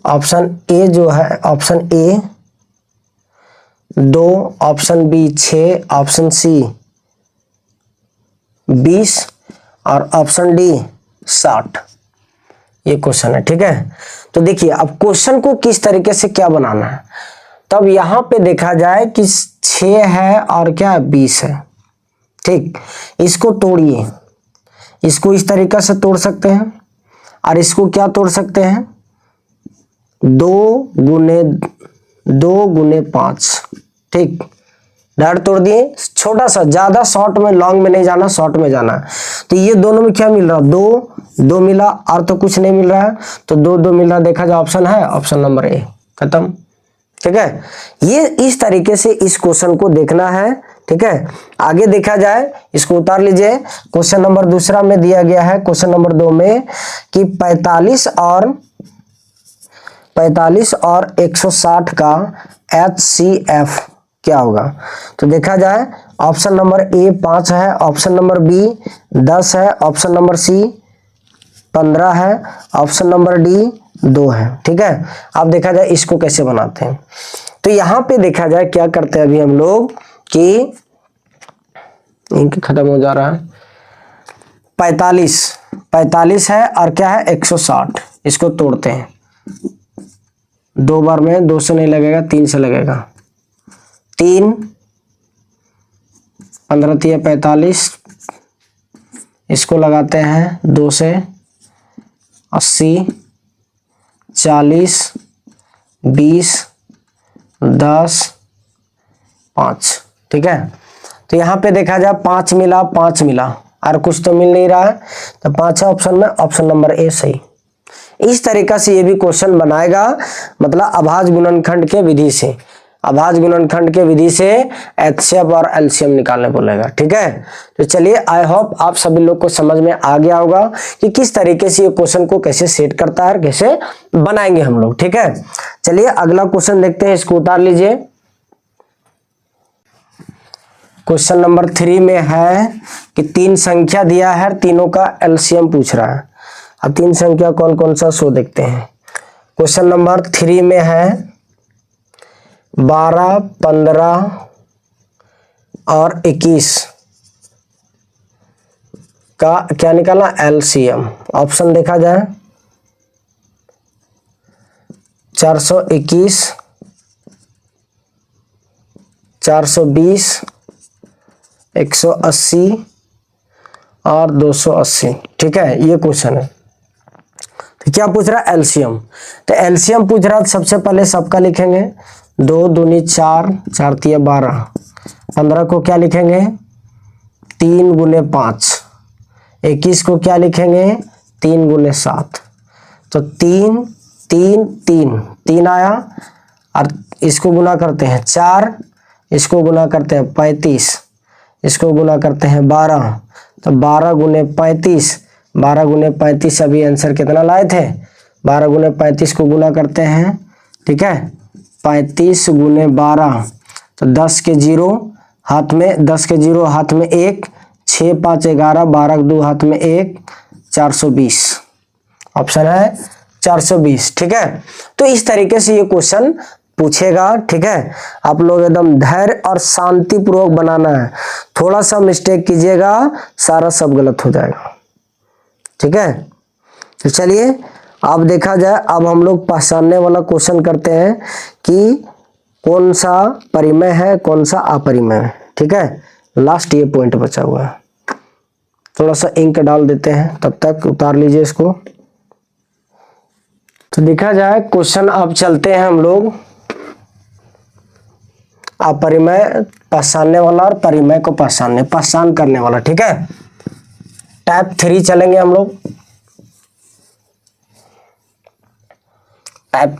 ऑप्शन ए जो है, option A 2, option B 6, option C 20 और ऑप्शन डी 60। ये क्वेश्चन है। ठीक है, तो देखिए अब क्वेश्चन को किस तरीके से क्या बनाना है। तब यहां पे देखा जाए कि 6 है और क्या 20 है। ठीक, इसको तोड़िए, इसको इस तरीके से तोड़ सकते हैं और इसको क्या तोड़ सकते हैं, 2 गुने 5। ठीक, डायरेक्ट तोड़ दिए, छोटा सा, ज्यादा शॉर्ट में, लॉन्ग में नहीं जाना, शॉर्ट में जाना। तो ये दोनों में क्या मिल रहा, 2 मिला और तो कुछ नहीं मिल रहा है, तो 2 मिल रहा। देखा जाए ऑप्शन है, ऑप्शन नंबर ए, खत्म। ठीक है, ये इस तरीके से इस क्वेश्चन को देखना है। ठीक है, आगे देखा जाए, इसको उतार लीजिए। क्वेश्चन नंबर दूसरा में दिया गया है, क्वेश्चन नंबर 2 में कि 45 और 160 का HCF क्या होगा। तो देखा जाए ऑप्शन नंबर ए 5 है, ऑप्शन नंबर बी 10 है, ऑप्शन नंबर सी 15 है, ऑप्शन नंबर डी 2 है। ठीक है, अब देखा जाए इसको कैसे बनाते हैं। तो यहां पे देखा जाए क्या करते हैं अभी हम लोग कि इनके खत्म हो जा रहा है। 45 है और क्या है 160, इसको तोड़ते हैं। 2 बार में 2 से नहीं लगेगा, 3 से लगेगा। 3 15 3 45, इसको लगाते हैं 2 से 80, 40, 20, 10, 5। ठीक है, तो यहाँ पे देखा जाए 5 मिला, 5 मिला और कुछ तो मिल नहीं रहा है, तो 5 ऑप्शन में ऑप्शन नंबर ए सही। इस तरीका से ये भी क्वेश्चन बनाएगा, मतलब अभाज्य गुणनखंड के विधि से, अभाज्य गुणनखंड के विधि से एचसीएफ और एलसीएम निकालने बोलेगा। ठीक है, तो चलिए आई होप आप सभी लोग को समझ में आ गया होगा कि किस तरीके से ये क्वेश्चन को कैसे सेट करता है, कैसे बनाएंगे हम लोग। ठीक है, चलिए अगला क्वेश्चन देखते हैं, इसको उतार लीजिए। क्वेश्चन नंबर 3 में है कि 3 संख्या दिया है, तीनों का एलसीएम पूछ रहा है। अब 3 संख्या कौन कौन सा सो देखते हैं। क्वेश्चन नंबर 3 में है 12, 15 और 21 का क्या निकालना, एलसीएम। ऑप्शन देखा जाए 421, 420, 180 और 280। ठीक है, ये क्वेश्चन है। तो क्या पूछ रहा है, एलसीएम। तो एलसीएम पूछ रहा है, सबसे पहले सबका लिखेंगे 2 दूनी 4, 4 तिया 12, 15 को क्या लिखेंगे 3 गुने 5, 21 को क्या लिखेंगे 3 गुने 7। तो 3 3 3 3 आया, और इसको गुना करते हैं 4, इसको गुना करते हैं 35, इसको गुना करते हैं 12, तो 12 गुने 35, 12 गुने 35 अभी आंसर कितना लाए थे, 12 गुने 35 को गुना करते हैं। ठीक है, 35 गुने 12, तो 10 के 0 हाथ में, 10 के 0 हाथ में 1, 6 5 11, 12 के 2 हाथ में 1, 420। ऑप्शन है 420। ठीक है, तो इस तरीके से ये क्वेश्चन पूछेगा। ठीक है, आप लोग एकदम धैर्य और शांति पूर्वक बनाना है, थोड़ा सा मिस्टेक कीजिएगा सारा सब गलत हो जाएगा। ठीक है, तो चलिए अब देखा जाए, अब हम लोग पहचानने वाला क्वेश्चन करते हैं कि कौन सा परिमेय है, कौन सा अपरिमेय है। ठीक है, लास्ट ये पॉइंट बचा हुआ है, थोड़ा सा इंक डाल देते हैं, तब तक उतार लीजिए इसको। तो देखा जाए क्वेश्चन, अब चलते हैं हम लोग अपरिमेय पहचानने वाला और परिमेय को पहचान करने वाला। ठीक है, टाइप 3 चलेंगे हम लोग। टाइप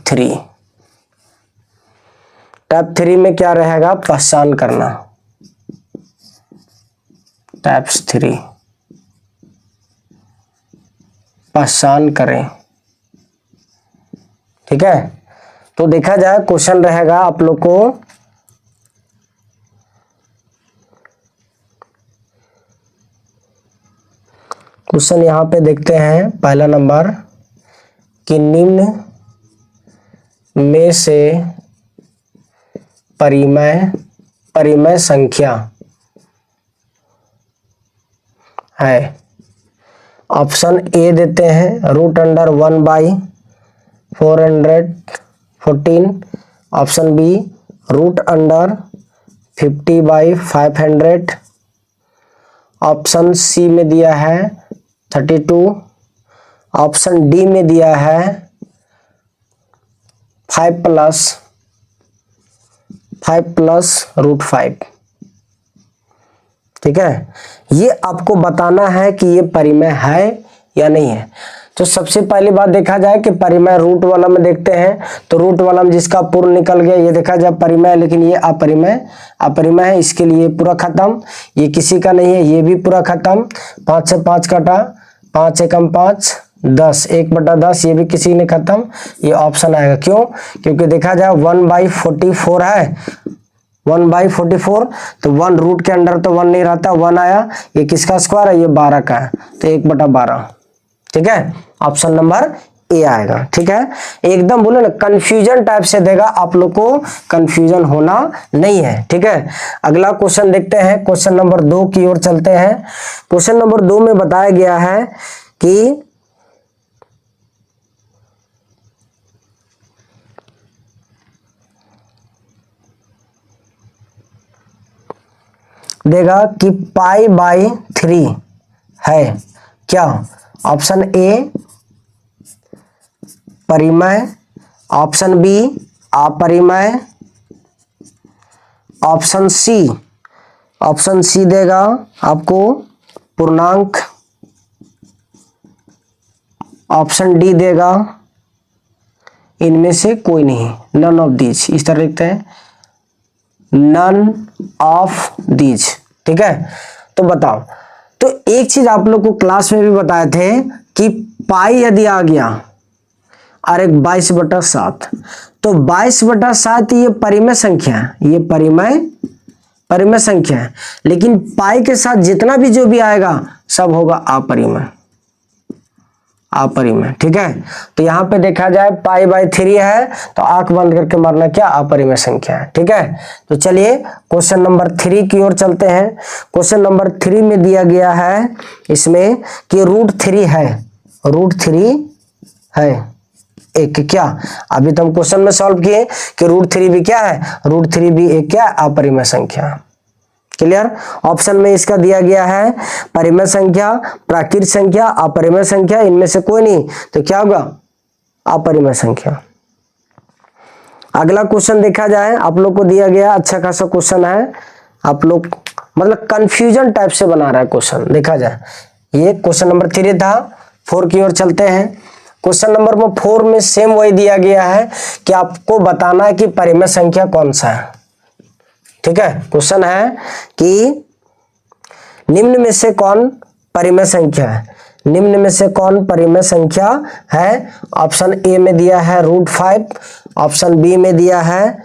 3 में क्या रहेगा, पहचान करना। टाइप 3 पहचान करें। ठीक है, तो देखा जाए क्वेश्चन रहेगा आप लोग को, क्वेश्चन यहां पे देखते हैं। पहला नंबर कि निम्न में से परिमेय संख्या है। ऑप्शन ए देते हैं √1/414, ऑप्शन बी √50/500, ऑप्शन सी में दिया है 32, ऑप्शन डी में दिया है 5 प्लस √5। ठीक है, ये आपको बताना है कि ये परिमेय है या नहीं है। तो सबसे पहली बात देखा जाए कि परिमेय रूट वाला में देखते हैं, तो रूट वाला में जिसका पूर्ण निकल गया ये देखा जाए परिमेय, लेकिन ये अपरिमेय है, इसके लिए पूरा खत्म। ये किसी का नहीं है, ये भी पूरा खत्म। 5 से 5 कटा, 5 एकम 5, 10, 1/10, ये भी किसी ने खत्म। ये ऑप्शन आएगा, क्यों, क्योंकि देखा जाए 1/44 है, 1/44, तो 1 रूट के अंदर तो 1 नहीं रहता, 1 आया। ये किसका स्क्वायर है, ये 12 का है, तो 1/12। ठीक है, ऑप्शन नंबर ए आएगा। ठीक है, एकदम बोले ना कंफ्यूजन टाइप से देगा, आप लोग को कंफ्यूजन होना नहीं है। ठीक है, अगला क्वेश्चन देखते हैं, क्वेश्चन नंबर 2 की ओर चलते हैं। क्वेश्चन नंबर 2 में बताया गया है कि देगा कि π/3 है क्या? ऑप्शन ए परिमेय, ऑप्शन बी अपरिमेय, ऑप्शन सी देगा आपको पूर्णांक, ऑप्शन डी देगा इनमें से कोई नहीं, नन ऑफ दीज, इस तरह लिखते हैं नन ऑफ दीज। ठीक है, तो बताओ, तो एक चीज आप लोग को क्लास में भी बताए थे कि पाई यदि आ गया और एक 22/7, तो 22/7 ये परिमेय संख्या है, ये परिमेय संख्या है, लेकिन पाई के साथ जितना भी जो भी आएगा सब होगा अपरिमेय। ठीक है, तो यहां पे देखा जाए π/3 है, तो आंख बंद करके मारना क्या? अपरिमेय संख्या है। ठीक है, तो चलिए क्वेश्चन नंबर 3 की ओर चलते हैं। क्वेश्चन नंबर 3 में दिया गया है इसमें कि √3 है एक, क्या अभी तो हम क्वेश्चन में सॉल्व किए कि √3 भी क्या है? √3 भी एक क्या? अपरिमेय संख्या। क्लियर? ऑप्शन में इसका दिया गया है परिमेय संख्या, प्राकृत संख्या, अपरिमेय संख्या, इनमें से कोई नहीं, तो क्या होगा? अपरिमेय संख्या। अगला क्वेश्चन देखा जाए, आप लोग को दिया गया अच्छा खासा क्वेश्चन है, आप लोग मतलब कंफ्यूजन टाइप से बना रहा है क्वेश्चन। देखा जाए, ये क्वेश्चन नंबर 3 था। 4 की ओर चलते हैं। क्वेश्चन नंबर 4 में सेम वही दिया गया है कि आपको बताना है कि परिमेय संख्या कौन सा है। ठीक है, क्वेश्चन है कि निम्न में से कौन परिमेय संख्या है? निम्न में से कौन परिमेय संख्या है? ऑप्शन ए में दिया है √5, ऑप्शन बी में दिया है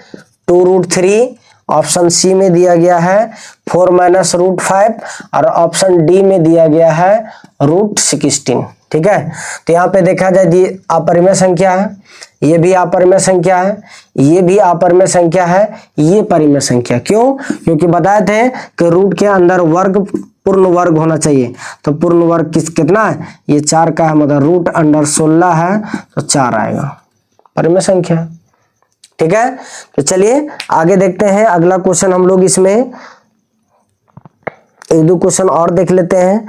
2√3, ऑप्शन सी में दिया गया है 4 - √5 और ऑप्शन डी में दिया गया है √16। ठीक है, तो यहाँ पे देखा जाए ये अपरिमेय संख्या है, ये भी अपरिमेय संख्या है, ये भी अपरिमेय संख्या है, ये परिमेय संख्या। क्यों? क्योंकि बताए थे कि रूट के अंदर वर्ग पूर्ण वर्ग होना चाहिए, तो पूर्ण वर्ग कितना है? ये 4 का है, मतलब √16 है तो 4 आएगा, परिमेय संख्या। ठीक है, तो चलिए आगे देखते हैं। अगला क्वेश्चन हम लोग इसमें 1-2 क्वेश्चन और देख लेते हैं।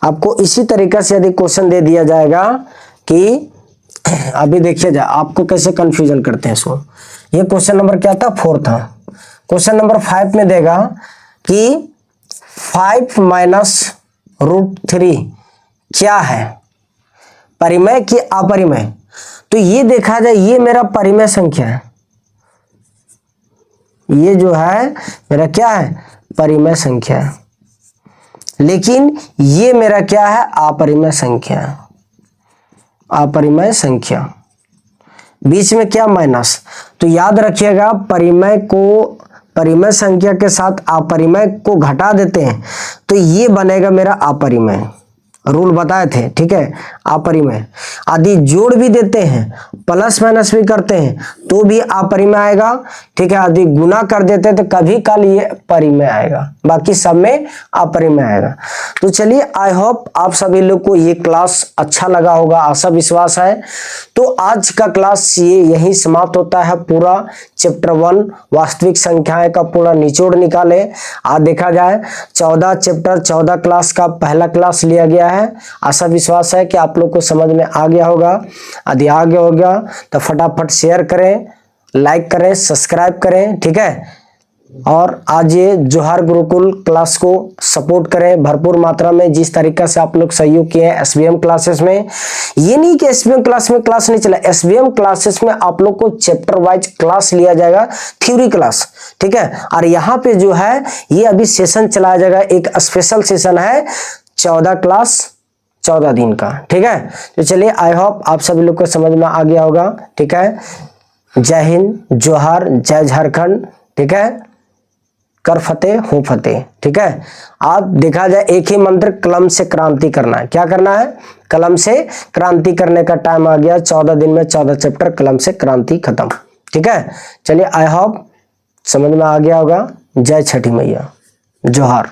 आपको इसी तरीके से यदि क्वेश्चन दे दिया जाएगा कि अभी देखिए जाए आपको कैसे कंफ्यूजन करते हैं इसको। ये क्वेश्चन नंबर क्या था? 4 था। क्वेश्चन नंबर 5 में देगा कि 5 - √3 क्या है? परिमेय कि अपरिमेय? तो ये देखा जाए, ये मेरा परिमेय संख्या है, ये जो है मेरा क्या है? परिमेय संख्या है, लेकिन ये मेरा क्या है? अपरिमेय संख्या। अपरिमेय संख्या बीच में क्या? माइनस। तो याद रखिएगा, परिमेय संख्या के साथ अपरिमेय को घटा देते हैं तो ये बनेगा मेरा अपरिमेय। रूल बताए थे। ठीक है, अपरिमेय। आदि जोड़ भी देते हैं, प्लस माइनस भी करते हैं तो भी अपरिमेय आएगा। ठीक है, आदि गुना कर देते हैं तो कभी काल ये परिमेय आएगा, बाकी सब में अपरिमेय आएगा। तो चलिए, आई होप आप सभी लोग को ये क्लास अच्छा लगा होगा, आशा विश्वास है। तो आज का क्लास ये यहीं समाप्त होता है। पूरा चैप्टर 1 वास्तविक संख्याएं का पूरा निचोड़ निकाले। आज देखा जाए 14 चैप्टर 14 क्लास का पहला क्लास लिया गया है। आशा विश्वास है कि आप लोग को समझ में आ गया होगा। यदि आ गया होगा तो फटाफट शेयर करें, लाइक करें, सब्सक्राइब करें। ठीक है, और आज ये जोहार गुरुकुल क्लास को सपोर्ट करें भरपूर मात्रा में। जिस तरीके से आप लोग सहयोग किए हैं एसबीएम क्लासेस में, ये नहीं कि एसबीएम क्लास में क्लास नहीं चला, एसबीएम क्लासेस में आप लोग को चैप्टर वाइज क्लास लिया जाएगा, थ्योरी क्लास। ठीक है, और यहाँ पे जो है ये अभी सेशन चलाया जाएगा, एक स्पेशल सेशन है 14 क्लास 14 दिन का। ठीक है, तो चलिए, आई होप आप सभी लोग को समझ में आ गया होगा। ठीक है, जय हिंद, जोहार, जय झारखंड। ठीक है, कर फतेह हो फतेह। ठीक है, आप देखा जाए एक ही मंत्र, कलम से क्रांति करना है। क्या करना है? कलम से क्रांति करने का टाइम आ गया। 14 दिन में 14 चैप्टर, कलम से क्रांति खत्म। ठीक है, चलिए, आई होप समझ में आ गया होगा। जय छठी मैया, जोहार।